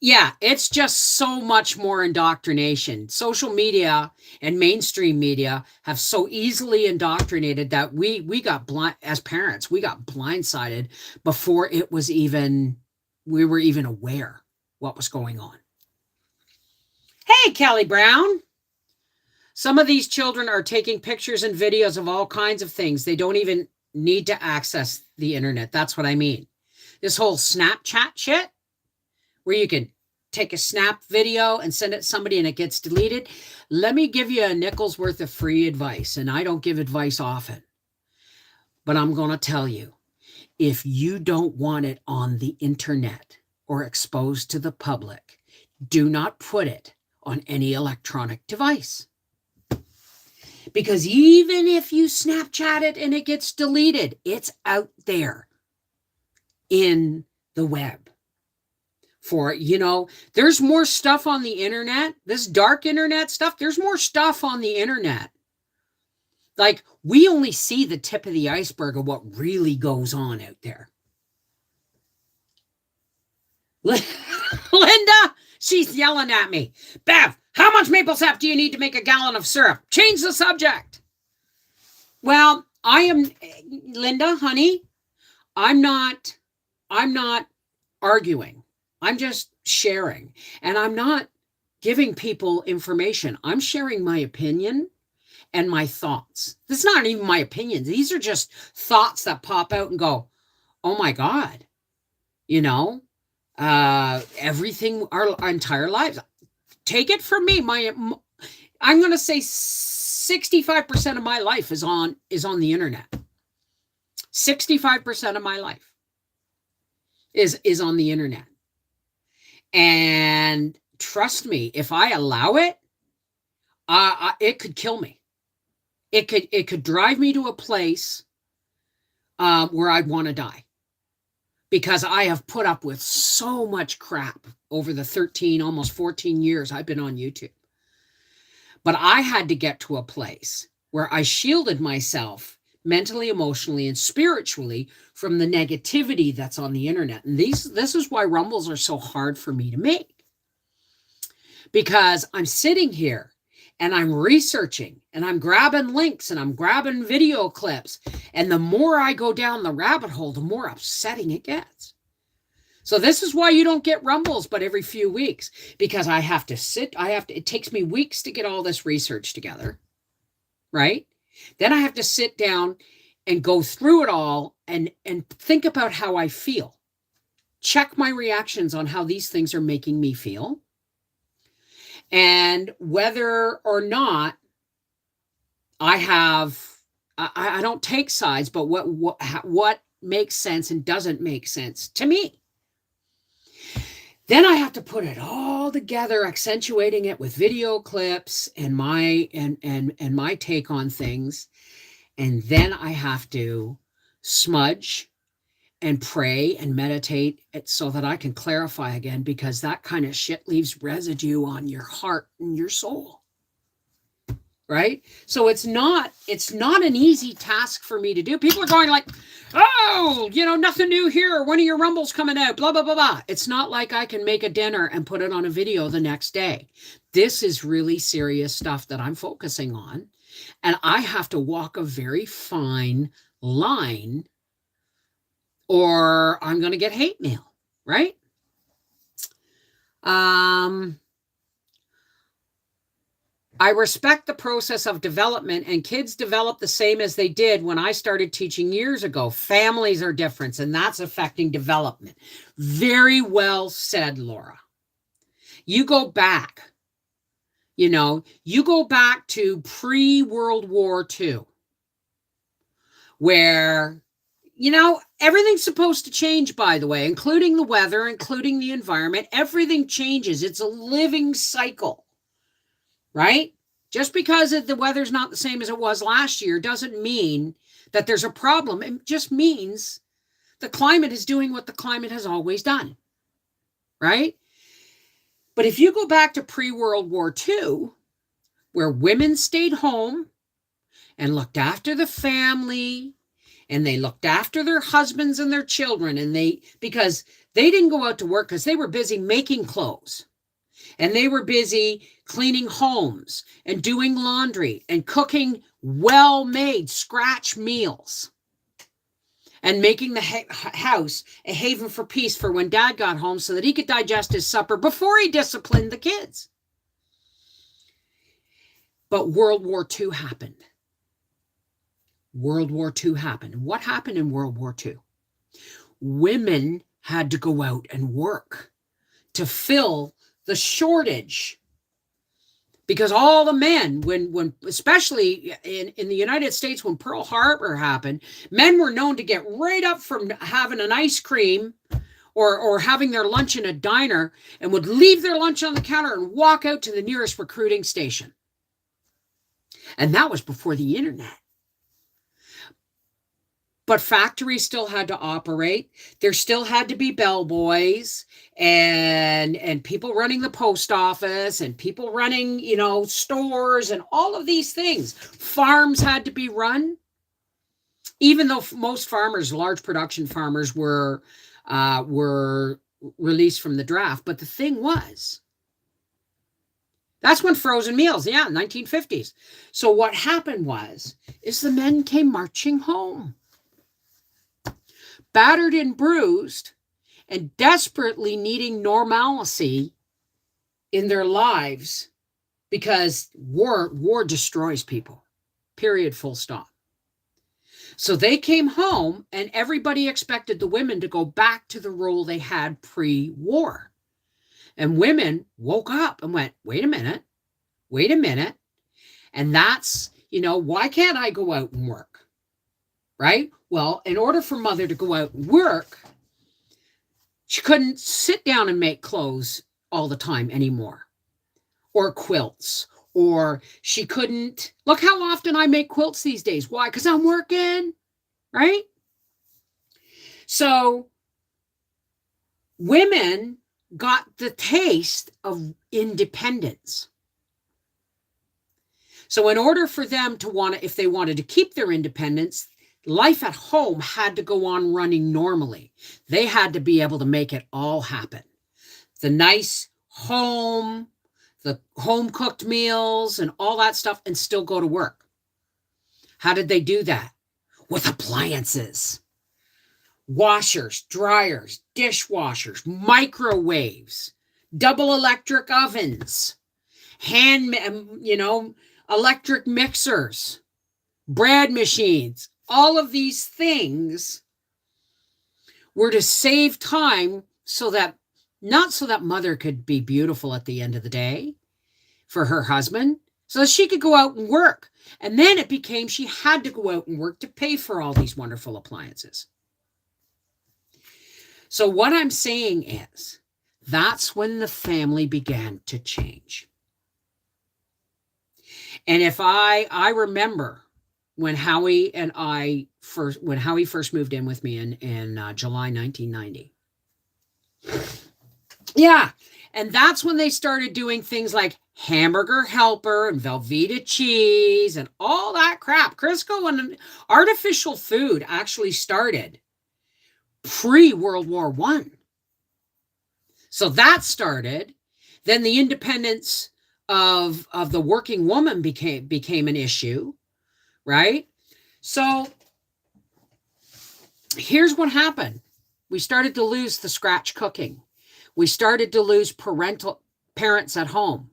Yeah, it's just so much more indoctrination. Social media and mainstream media have so easily indoctrinated that we got blind, as parents, we got blindsided before we were even aware what was going on. Hey, Kelly Brown. Some of these children are taking pictures and videos of all kinds of things. They don't even need to access the internet. That's what I mean. This whole Snapchat shit, where you can take a snap video and send it to somebody and it gets deleted, let me give you a nickel's worth of free advice. And I don't give advice often, but I'm going to tell you, if you don't want it on the internet or exposed to the public, do not put it on any electronic device. Because even if you Snapchat it and it gets deleted, it's out there in the web. For, there's more stuff on the internet, this dark internet stuff, there's more stuff on the internet. Like, we only see the tip of the iceberg of what really goes on out there. Linda, she's yelling at me. Bev, how much maple sap do you need to make a gallon of syrup? Change the subject. Well, Linda, honey, I'm not arguing. I'm just sharing. And I'm not giving people information. I'm sharing my opinion and my thoughts. This is not even my opinions. These are just thoughts that pop out and go, oh my God, everything, our entire lives. Take it from me. I'm going to say 65% of my life is on the internet. 65% of my life is on the internet. And trust me, if I allow it, it could kill me. It could drive me to a place where I'd want to die, because I have put up with so much crap over the 13, almost 14 years I've been on YouTube. But I had to get to a place where I shielded myself mentally, emotionally, and spiritually from the negativity that's on the internet. And this is why Rumbles are so hard for me to make. Because I'm sitting here and I'm researching and I'm grabbing links and I'm grabbing video clips. And the more I go down the rabbit hole, the more upsetting it gets. So this is why you don't get Rumbles but every few weeks, because I have to it takes me weeks to get all this research together, right? Then I have to sit down and go through it all and think about how I feel. Check my reactions on how these things are making me feel. And whether or not I don't take sides, but what makes sense and doesn't make sense to me. Then I have to put it all together, accentuating it with video clips and my take on things. And then I have to smudge and pray and meditate so that I can clarify again, because that kind of shit leaves residue on your heart and your soul. Right? So it's not an easy task for me to do. People are going like, oh, nothing new here. When are your Rumbles coming out? Blah, blah, blah, blah. It's not like I can make a dinner and put it on a video the next day. This is really serious stuff that I'm focusing on. And I have to walk a very fine line or I'm going to get hate mail, right? I respect the process of development, and kids develop the same as they did when I started teaching years ago. Families are different, and that's affecting development. Very well said, Laura. You go back, to pre-World War II, where, everything's supposed to change, by the way, including the weather, including the environment. Everything changes. It's a living cycle. Right? Just because the weather's not the same as it was last year doesn't mean that there's a problem. It just means the climate is doing what the climate has always done. Right? But if you go back to pre-World War II, where women stayed home and looked after the family, and they looked after their husbands and their children, and because they didn't go out to work because they were busy making clothes. And they were busy cleaning homes and doing laundry and cooking well-made scratch meals and making the house a haven for peace for when Dad got home so that he could digest his supper before he disciplined the kids. But World War II happened. World War II happened. What happened in World War II? Women had to go out and work to fill the shortage, because all the men, when especially in the United States, when Pearl Harbor happened, men were known to get right up from having an ice cream or having their lunch in a diner and would leave their lunch on the counter and walk out to the nearest recruiting station. And that was before the internet. But factories still had to operate. There still had to be bellboys and people running the post office and people running, stores and all of these things. Farms had to be run. Even though most farmers, large production farmers, were released from the draft. But the thing was, that's when frozen meals, 1950s. So what happened is the men came marching home, battered and bruised, and desperately needing normalcy in their lives, because war destroys people, period, full stop. So they came home, and everybody expected the women to go back to the role they had pre-war. And women woke up and went, wait a minute. And that's, why can't I go out and work? Right? Well, in order for mother to go out and work, she couldn't sit down and make clothes all the time anymore, or quilts, or she couldn't. Look how often I make quilts these days. Why? Because I'm working, right? So women got the taste of independence. So in order for them to if they wanted to keep their independence, life at home had to go on running normally. They had to be able to make it all happen. The nice home, the home-cooked meals and all that stuff, and still go to work. How did they do that? With appliances. Washers, dryers, dishwashers, microwaves, double electric ovens, electric mixers, bread machines. All of these things were to save time not so that mother could be beautiful at the end of the day for her husband, so that she could go out and work. And then it became she had to go out and work to pay for all these wonderful appliances. So what I'm saying is, that's when the family began to change. And if I remember when Howie first moved in with me in July 1990. Yeah. And that's when they started doing things like Hamburger Helper and Velveeta cheese and all that crap. Crisco and artificial food actually started pre-World War I. So that started. Then the independence of the working woman became an issue, right? So here's what happened. We started to lose the scratch cooking. We started to lose parents at home.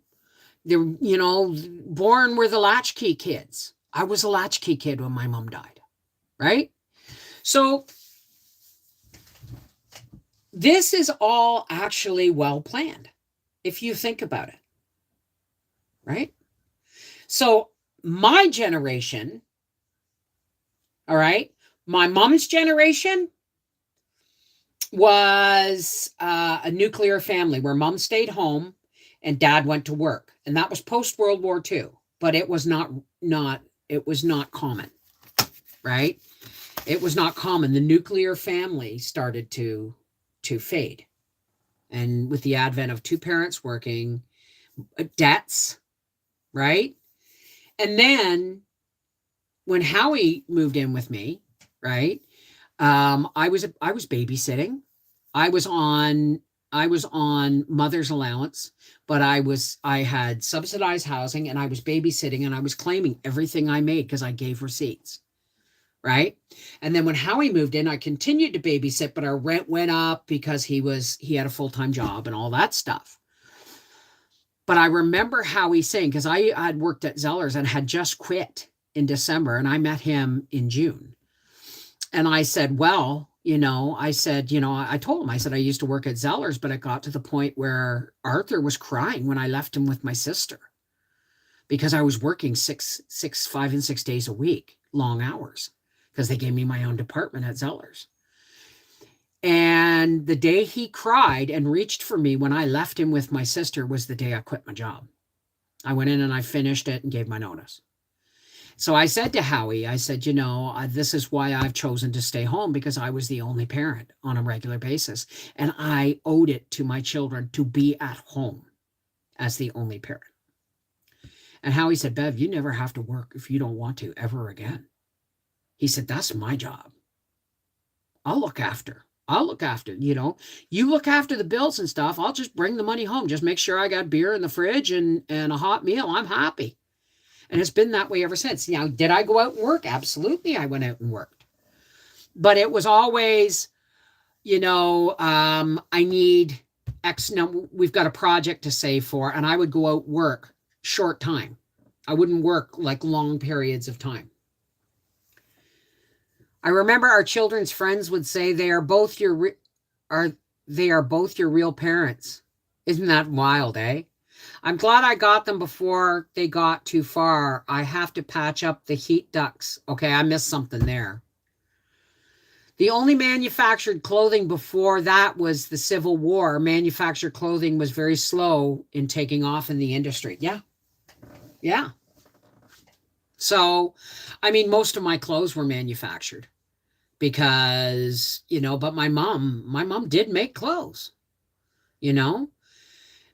They're, born were the latchkey kids. I was a latchkey kid when my mom died, right? So this is all actually well planned, if you think about it, right? So my generation, all right, my mom's generation was a nuclear family where mom stayed home and dad went to work. And that was post-World War II, but it was not common, right? It was not common. The nuclear family started to fade. And with the advent of two parents working, debts, right? And then when Howie moved in with me, right? I was babysitting. I was on mother's allowance, but I had subsidized housing, and I was babysitting, and I was claiming everything I made because I gave receipts, right? And then when Howie moved in, I continued to babysit, but our rent went up because he had a full-time job and all that stuff. But I remember Howie saying, because I had worked at Zeller's and had just quit in December, and I met him in June. And I said, well, I said, I told him, I said, I used to work at Zeller's, but it got to the point where Arthur was crying when I left him with my sister because I was working 5 and 6 days a week, long hours, because they gave me my own department at Zeller's. And the day he cried and reached for me when I left him with my sister was the day I quit my job. I went in and I finished it and gave my notice. So I said to Howie, I said, this is why I've chosen to stay home, because I was the only parent on a regular basis. And I owed it to my children to be at home as the only parent. And Howie said, Bev, you never have to work if you don't want to ever again. He said, that's my job. I'll look after, you look after the bills and stuff. I'll just bring the money home. Just make sure I got beer in the fridge and a hot meal. I'm happy. And it's been that way ever since. Now, did I go out and work? Absolutely, I went out and worked. But it was always, I need X number. We've got a project to save for, and I would go out work short time. I wouldn't work like long periods of time. I remember our children's friends would say they are both your real parents. Isn't that wild, eh? I'm glad I got them before they got too far. I have to patch up the heat ducts. Okay, I missed something there. The only manufactured clothing before that was the Civil War. Manufactured clothing was very slow in taking off in the industry. Yeah. So, most of my clothes were manufactured because, but my mom did make clothes,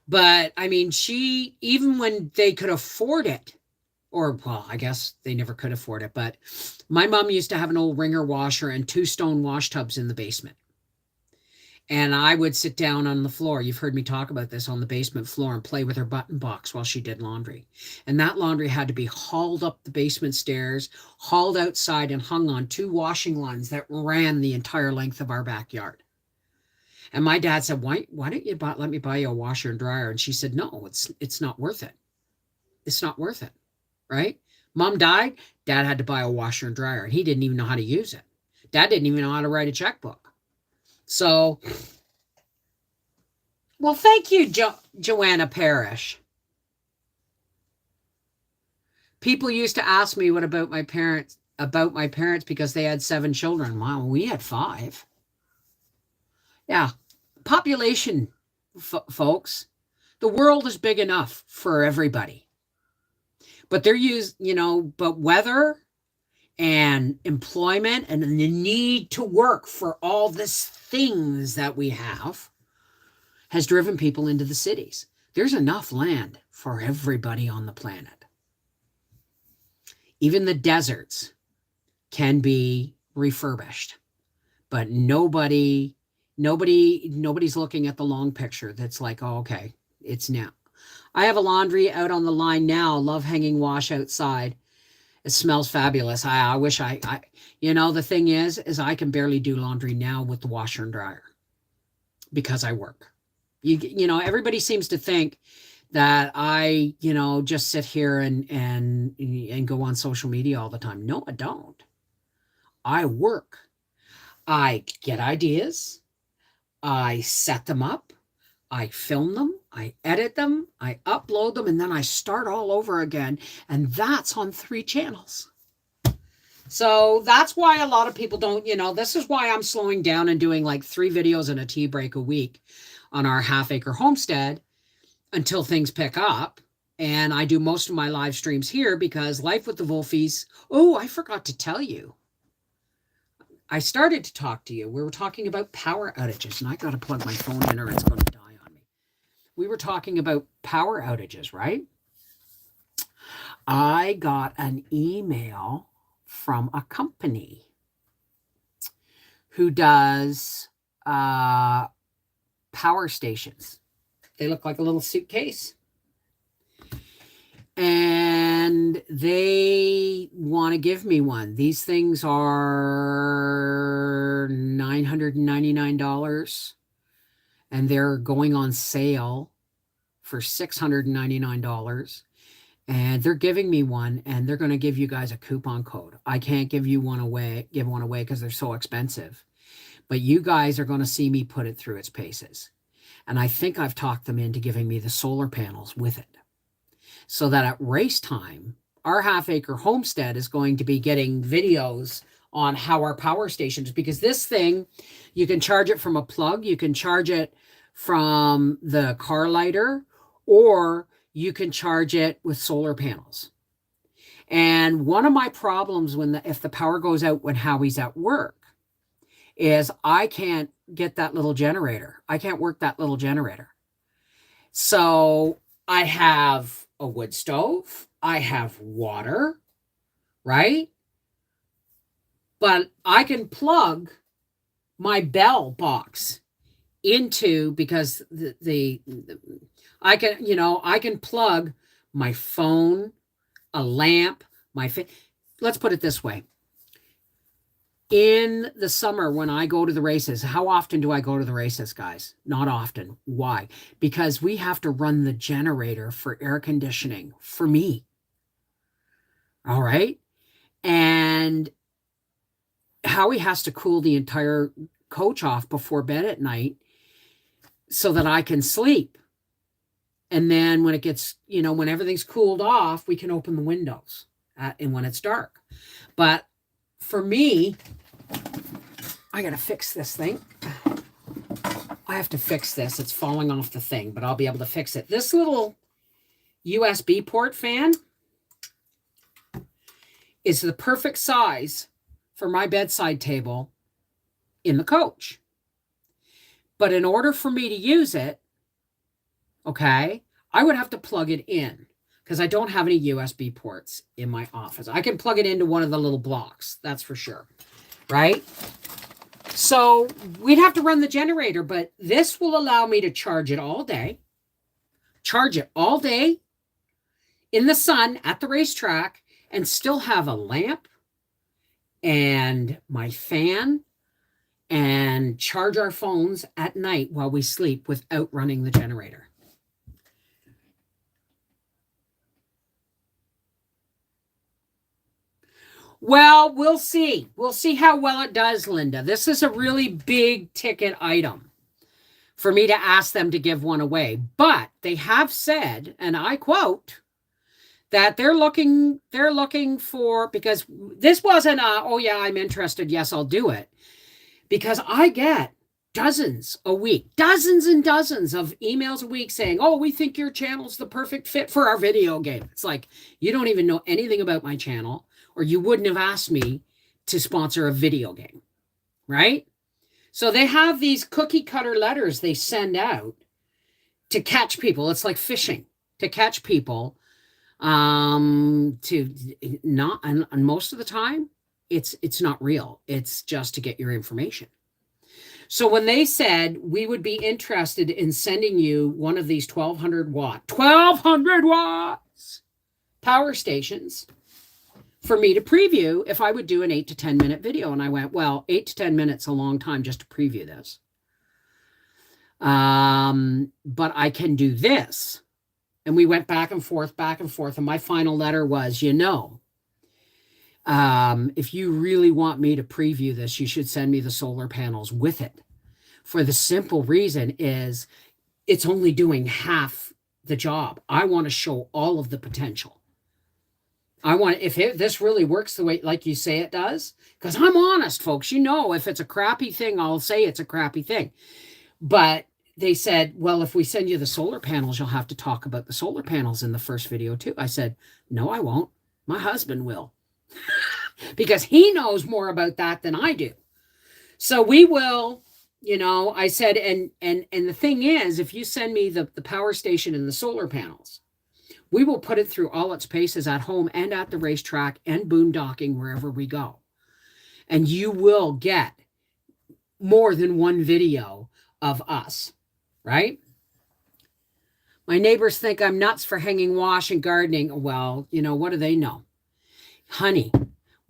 But she, even when they could afford it, I guess they never could afford it, but my mom used to have an old wringer washer and 2 stone wash tubs in the basement. And I would sit down on the floor. You've heard me talk about this, on the basement floor, and play with her button box while she did laundry. And that laundry had to be hauled up the basement stairs, hauled outside, and hung on 2 washing lines that ran the entire length of our backyard. And my dad said, why don't you let me buy you a washer and dryer? And she said, no, it's not worth it. It's not worth it, right? Mom died. Dad had to buy a washer and dryer, and he didn't even know how to use it. Dad didn't even know how to write a checkbook. So, well, thank you, Joanna Parrish. People used to ask me what about my parents, because they had 7 children. Wow, we had 5. Yeah, population, folks. The world is big enough for everybody. But but weather and employment and the need to work for all these things that we have has driven people into the cities. There's enough land for everybody on the planet. Even the deserts can be refurbished, but nobody's looking at the long picture. That's like, oh, okay, it's now. I have a laundry out on the line now. Love hanging wash outside. It smells fabulous. I wish the thing is I can barely do laundry now with the washer and dryer because I work. Everybody seems to think that I, just sit here and go on social media all the time. No, I don't. I work. I get ideas. I set them up. I film them, I edit them, I upload them, and then I start all over again. And that's on 3 channels. So that's why a lot of people don't, this is why I'm slowing down and doing like 3 videos and a tea break a week on our half-acre homestead until things pick up. And I do most of my live streams here because Life with the Wolfies. Oh, I forgot to tell you. I started to talk to you. We were talking about power outages, and I got to plug my phone in or it's going to die on me. We were talking about power outages, right? I got an email from a company who does power stations. They look like a little suitcase. And they want to give me one. These things are $999, and they're going on sale for $699. And they're giving me one, and they're going to give you guys a coupon code. I can't give one away because they're so expensive. but you guys are going to see me put it through its paces. And I think I've talked them into giving me the solar panels with it, so that at race time, our half-acre homestead is going to be getting videos on how our power stations, because this thing, you can charge it from a plug, you can charge it from the car lighter, or you can charge it with solar panels. And one of my problems if the power goes out when Howie's at work is I can't get that little generator. I can't work that little generator. So I have a wood stove, I have water, right? But I can plug my bell box into, because I can plug my phone, a lamp, let's put it this way. In the summer, when I go to the races, how often do I go to the races, guys? Not often. Why? Because we have to run the generator for air conditioning for me. All right. And Howie has to cool the entire coach off before bed at night so that I can sleep. And then when it gets, when everything's cooled off, we can open the windows and when it's dark. But for me, I got to fix this thing. I have to fix this. It's falling off the thing, but I'll be able to fix it. This little USB port fan is the perfect size for my bedside table in the coach. But in order for me to use it, okay, I would have to plug it in, because I don't have any USB ports in my office. I can plug it into one of the little blocks, that's for sure, right? So we'd have to run the generator, but this will allow me to charge it all day in the sun at the racetrack, and still have a lamp and my fan and charge our phones at night while we sleep without running the generator. Well, we'll see. We'll see how well it does, Linda. This is a really big ticket item for me to ask them to give one away. But they have said, and I quote, that they're looking for, because this wasn't oh yeah, I'm interested, yes, I'll do it. Because I get dozens a week, dozens and dozens of emails a week saying, oh, we think your channel's the perfect fit for our video game. It's like, you don't even know anything about my channel, or you wouldn't have asked me to sponsor a video game, right? So they have these cookie cutter letters they send out to catch people. It's like fishing, to catch people, to not, and most of the time it's not real. It's just to get your information. So when they said we would be interested in sending you one of these 1200 watts power stations for me to preview, if I would do an 8 to 10 minute video. And I went, well, 8 to 10 minutes, a long time just to preview this. But I can do this. And we went back and forth. And my final letter was, if you really want me to preview this, you should send me the solar panels with it. For the simple reason is it's only doing half the job. I want to show all of the potential. I want, this really works the way, like you say it does, because I'm honest, folks. If it's a crappy thing, I'll say it's a crappy thing. But they said, well, if we send you the solar panels, you'll have to talk about the solar panels in the first video too. I said, no, I won't. My husband will. Because he knows more about that than I do. So we will, I said, and the thing is, if you send me the power station and the solar panels, we will put it through all its paces at home and at the racetrack and boondocking wherever we go. And you will get more than one video of us, right? My neighbors think I'm nuts for hanging wash and gardening. Well, what do they know? Honey,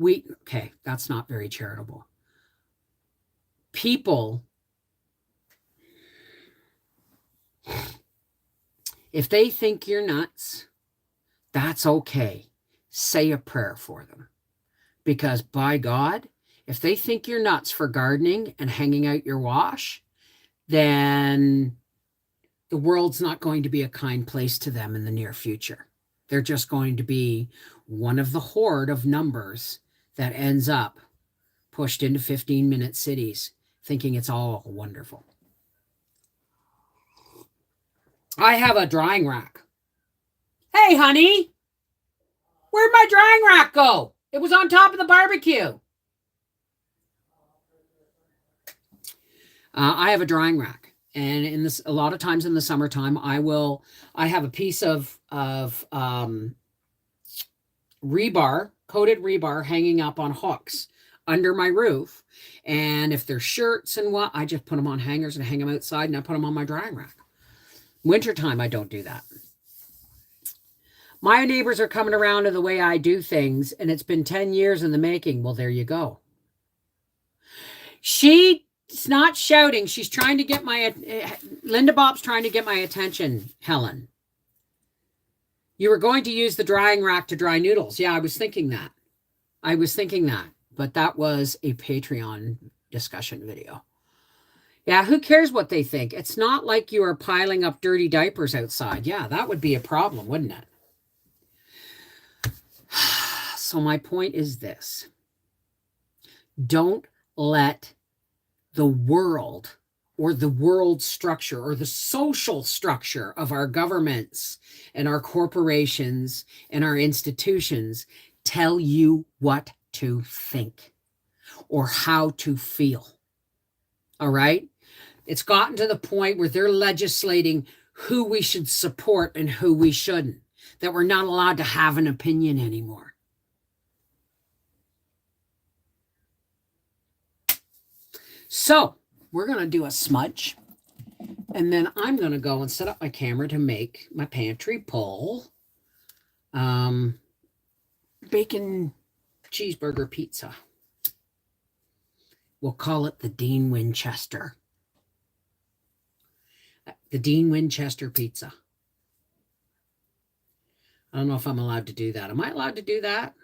okay, that's not very charitable. People, if they think you're nuts, that's okay. Say a prayer for them. Because by God, If they think you're nuts for gardening and hanging out your wash, then the world's not going to be a kind place to them in the near future. They're just going to be one of the horde of numbers that ends up pushed into 15-minute cities thinking it's all wonderful. I have a drying rack. Hey, honey, where'd my drying rack go? It was on top of the barbecue. I have a drying rack, and in this, a lot of times in the summertime, I have a piece of rebar, coated rebar, hanging up on hooks under my roof. And if they're shirts and what, I just put them on hangers and hang them outside, and I put them on my drying rack. Wintertime, I don't do that. My neighbors are coming around to the way I do things, and it's been 10 years in the making. Well, there you go. She's not shouting. She's trying to get Linda Bob's trying to get my attention, Helen. You were going to use the drying rack to dry noodles. Yeah, I was thinking that. But that was a Patreon discussion video. Yeah, who cares what they think? It's not like you are piling up dirty diapers outside. Yeah, that would be a problem, wouldn't it? So my point is this. Don't let the world or the world structure or the social structure of our governments and our corporations and our institutions tell you what to think or how to feel. All right? It's gotten to the point where they're legislating who we should support and who we shouldn't, that we're not allowed to have an opinion anymore. So we're going to do a smudge, and then I'm going to go and set up my camera to make my pantry pull bacon cheeseburger pizza. We'll call it the Dean Winchester. The Dean Winchester pizza. I don't know if I'm allowed to do that. Am I allowed to do that?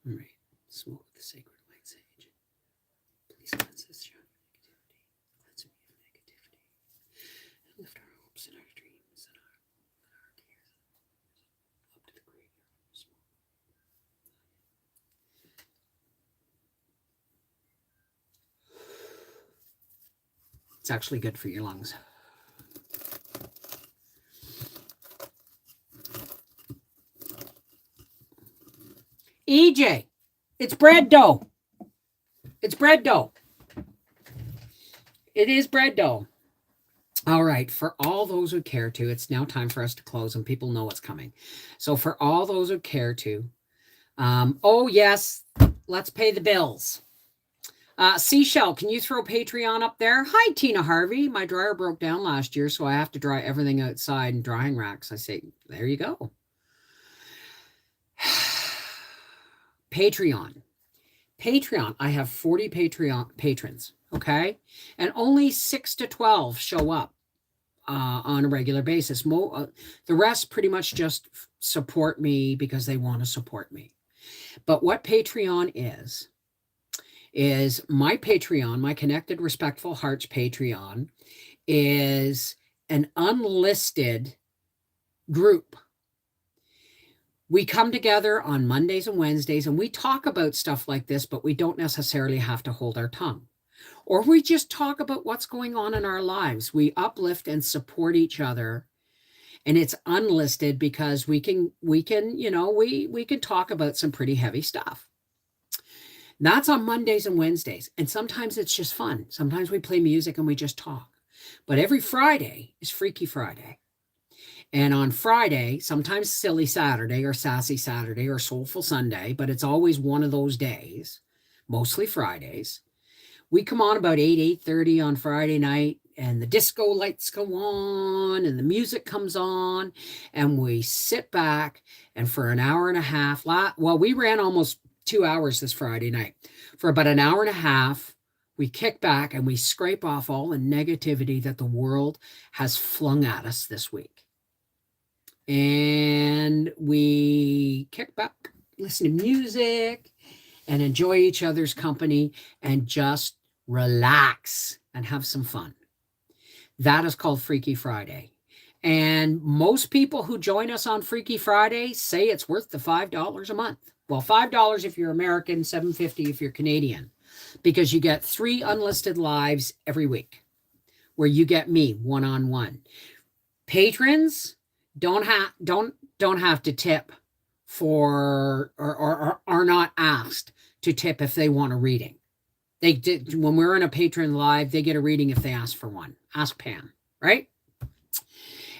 All right. Smoke the sacred white sage. Please cleanse this show of negativity. Cleanse me of negativity. And lift our hopes and our dreams and our cares up to the graveyard. Smoke. It's actually good for your lungs. EJ, it's bread dough. It's bread dough. It is bread dough. All right. For all those who care to, it's now time for us to close, and people know what's coming. So for all those who care to, oh yes, let's pay the bills. Seashell, can you throw Patreon up there? Hi, Tina Harvey. My dryer broke down last year, so I have to dry everything outside in drying racks. I say, there you go. Patreon. I have 40 Patreon patrons, okay? And only 6 to 12 show up on a regular basis. The rest pretty much just support me because they want to support me. But what Patreon is my Patreon, my Connected Respectful Hearts Patreon, is an unlisted group. We come together on Mondays and Wednesdays, and we talk about stuff like this, but we don't necessarily have to hold our tongue. Or we just talk about what's going on in our lives. We uplift and support each other. And it's unlisted because we can talk about some pretty heavy stuff. That's on Mondays and Wednesdays. And sometimes it's just fun. Sometimes we play music and we just talk. But every Friday is Freaky Friday. And on Friday, sometimes Silly Saturday or Sassy Saturday or Soulful Sunday, but it's always one of those days, mostly Fridays. We come on about 8:30 on Friday night, and the disco lights go on and the music comes on, and we sit back, and for an hour and a half, we ran almost 2 hours this Friday night. For about an hour and a half, we kick back and we scrape off all the negativity that the world has flung at us this week. And we kick back listen to music, and enjoy each other's company and just relax and have some fun. That is called Freaky Friday. And most people who join us on Freaky Friday say it's worth the $5 a month. Well, $5 if you're American, $7.50 if you're Canadian, because you get 3 unlisted lives every week where you get me one-on-one. Patrons don't have to tip for or are not asked to tip if they want a reading. They did when we're in a patron live, they get a reading if they ask for one. Ask Pam, right?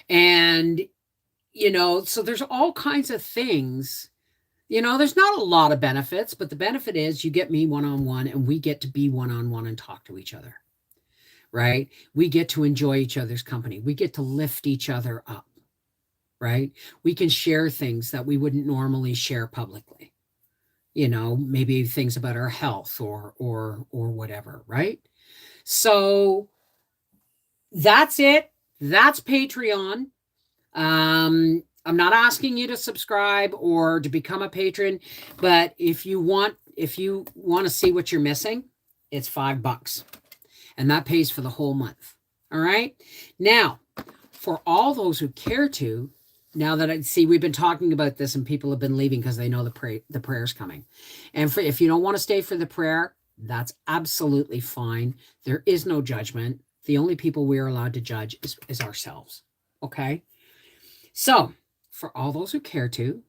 And so there's all kinds of things. There's not a lot of benefits, but the benefit is you get me one-on-one and we get to be one-on-one and talk to each other. Right? We get to enjoy each other's company. We get to lift each other up. Right? We can share things that we wouldn't normally share publicly. Maybe things about our health or whatever, right? So that's it. That's Patreon. I'm not asking you to subscribe or to become a patron, but if you want to see what you're missing, it's $5. And that pays for the whole month. All right. Now, for all those who care to, now that I see we've been talking about this and people have been leaving because they know the prayer's coming. And if you don't want to stay for the prayer, that's absolutely fine. There is no judgment. The only people we are allowed to judge is ourselves. Okay. So for all those who care to,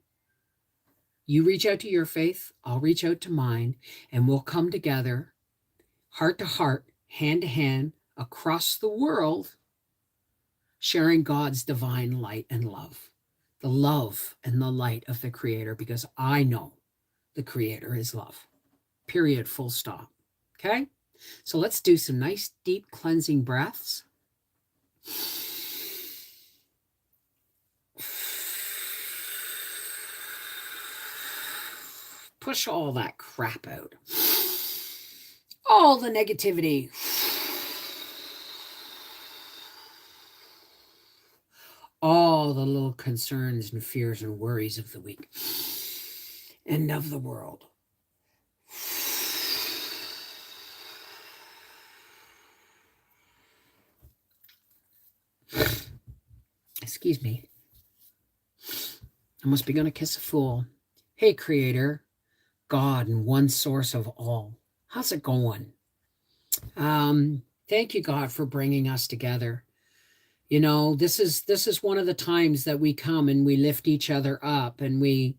you reach out to your faith, I'll reach out to mine, and we'll come together, heart to heart, hand to hand, across the world, sharing God's divine light and love. The love and the light of the Creator, because I know the Creator is love. Period. Full stop. Okay? So let's do some nice, deep cleansing breaths. Push all that crap out. All the negativity. All the little concerns and fears and worries of the week and of the world. Excuse me. I must be going to kiss a fool. Hey, Creator, God and one source of all. How's it going? Thank you, God, for bringing us together. This is one of the times that we come and we lift each other up and we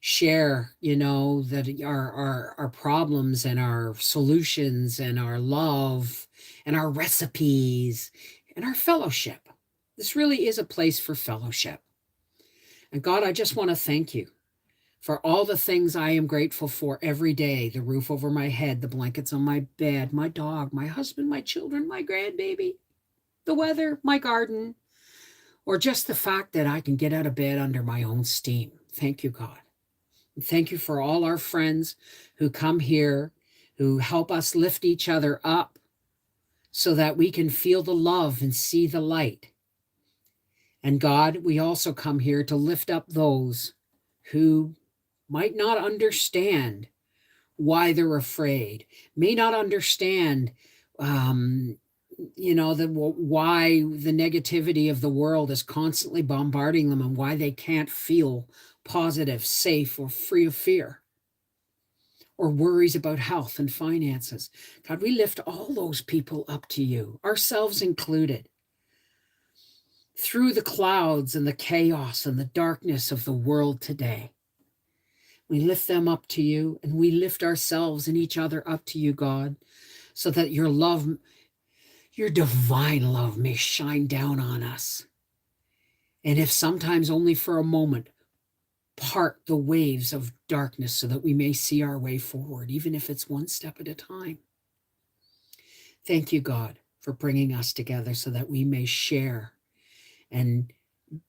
share, that our problems and our solutions and our love and our recipes and our fellowship. This really is a place for fellowship. And God, I just want to thank you for all the things I am grateful for every day. The roof over my head, the blankets on my bed, my dog, my husband, my children, my grandbaby, the weather, my garden, or just the fact that I can get out of bed under my own steam. Thank you, God. And thank you for all our friends who come here, who help us lift each other up so that we can feel the love and see the light. And God, we also come here to lift up those who might not understand why they're afraid, may not understand why the negativity of the world is constantly bombarding them and why they can't feel positive, safe, or free of fear or worries about health and finances. God, we lift all those people up to you, ourselves included, through the clouds and the chaos and the darkness of the world today. We lift them up to you, and we lift ourselves and each other up to you, God, so that your love, your divine love, may shine down on us. And if sometimes only for a moment, part the waves of darkness so that we may see our way forward, even if it's one step at a time. Thank you, God, for bringing us together so that we may share and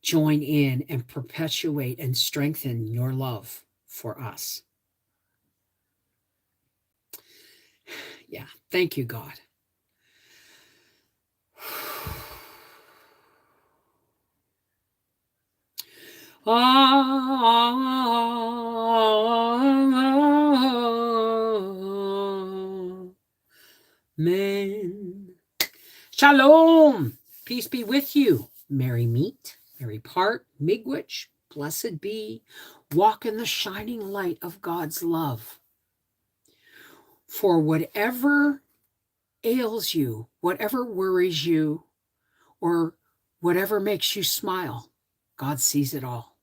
join in and perpetuate and strengthen your love for us. Yeah, thank you, God. Shalom. Peace be with you. Merry meet, merry part, miigwech, blessed be. Walk in the shining light of God's love. For whatever ails you, whatever worries you, or whatever makes you smile, God sees it all.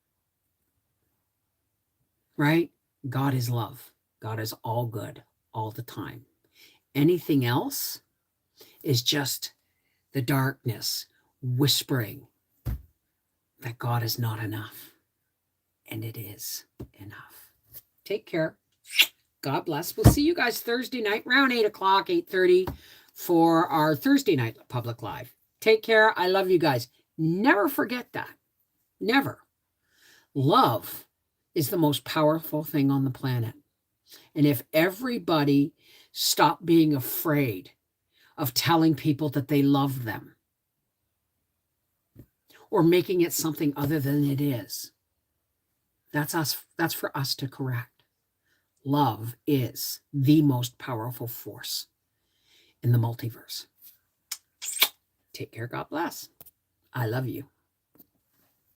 Right? God is love. God is all good all the time. Anything else is just the darkness whispering that God is not enough. And it is enough. Take care. God bless. We'll see you guys Thursday night around 8 o'clock, 8:30 for our Thursday night public live. Take care. I love you guys. Never forget that. Never. Love is the most powerful thing on the planet. And if everybody stopped being afraid of telling people that they love them or making it something other than it is, that's us. That's for us to correct. Love is the most powerful force in the multiverse. Take care. God bless. I love you.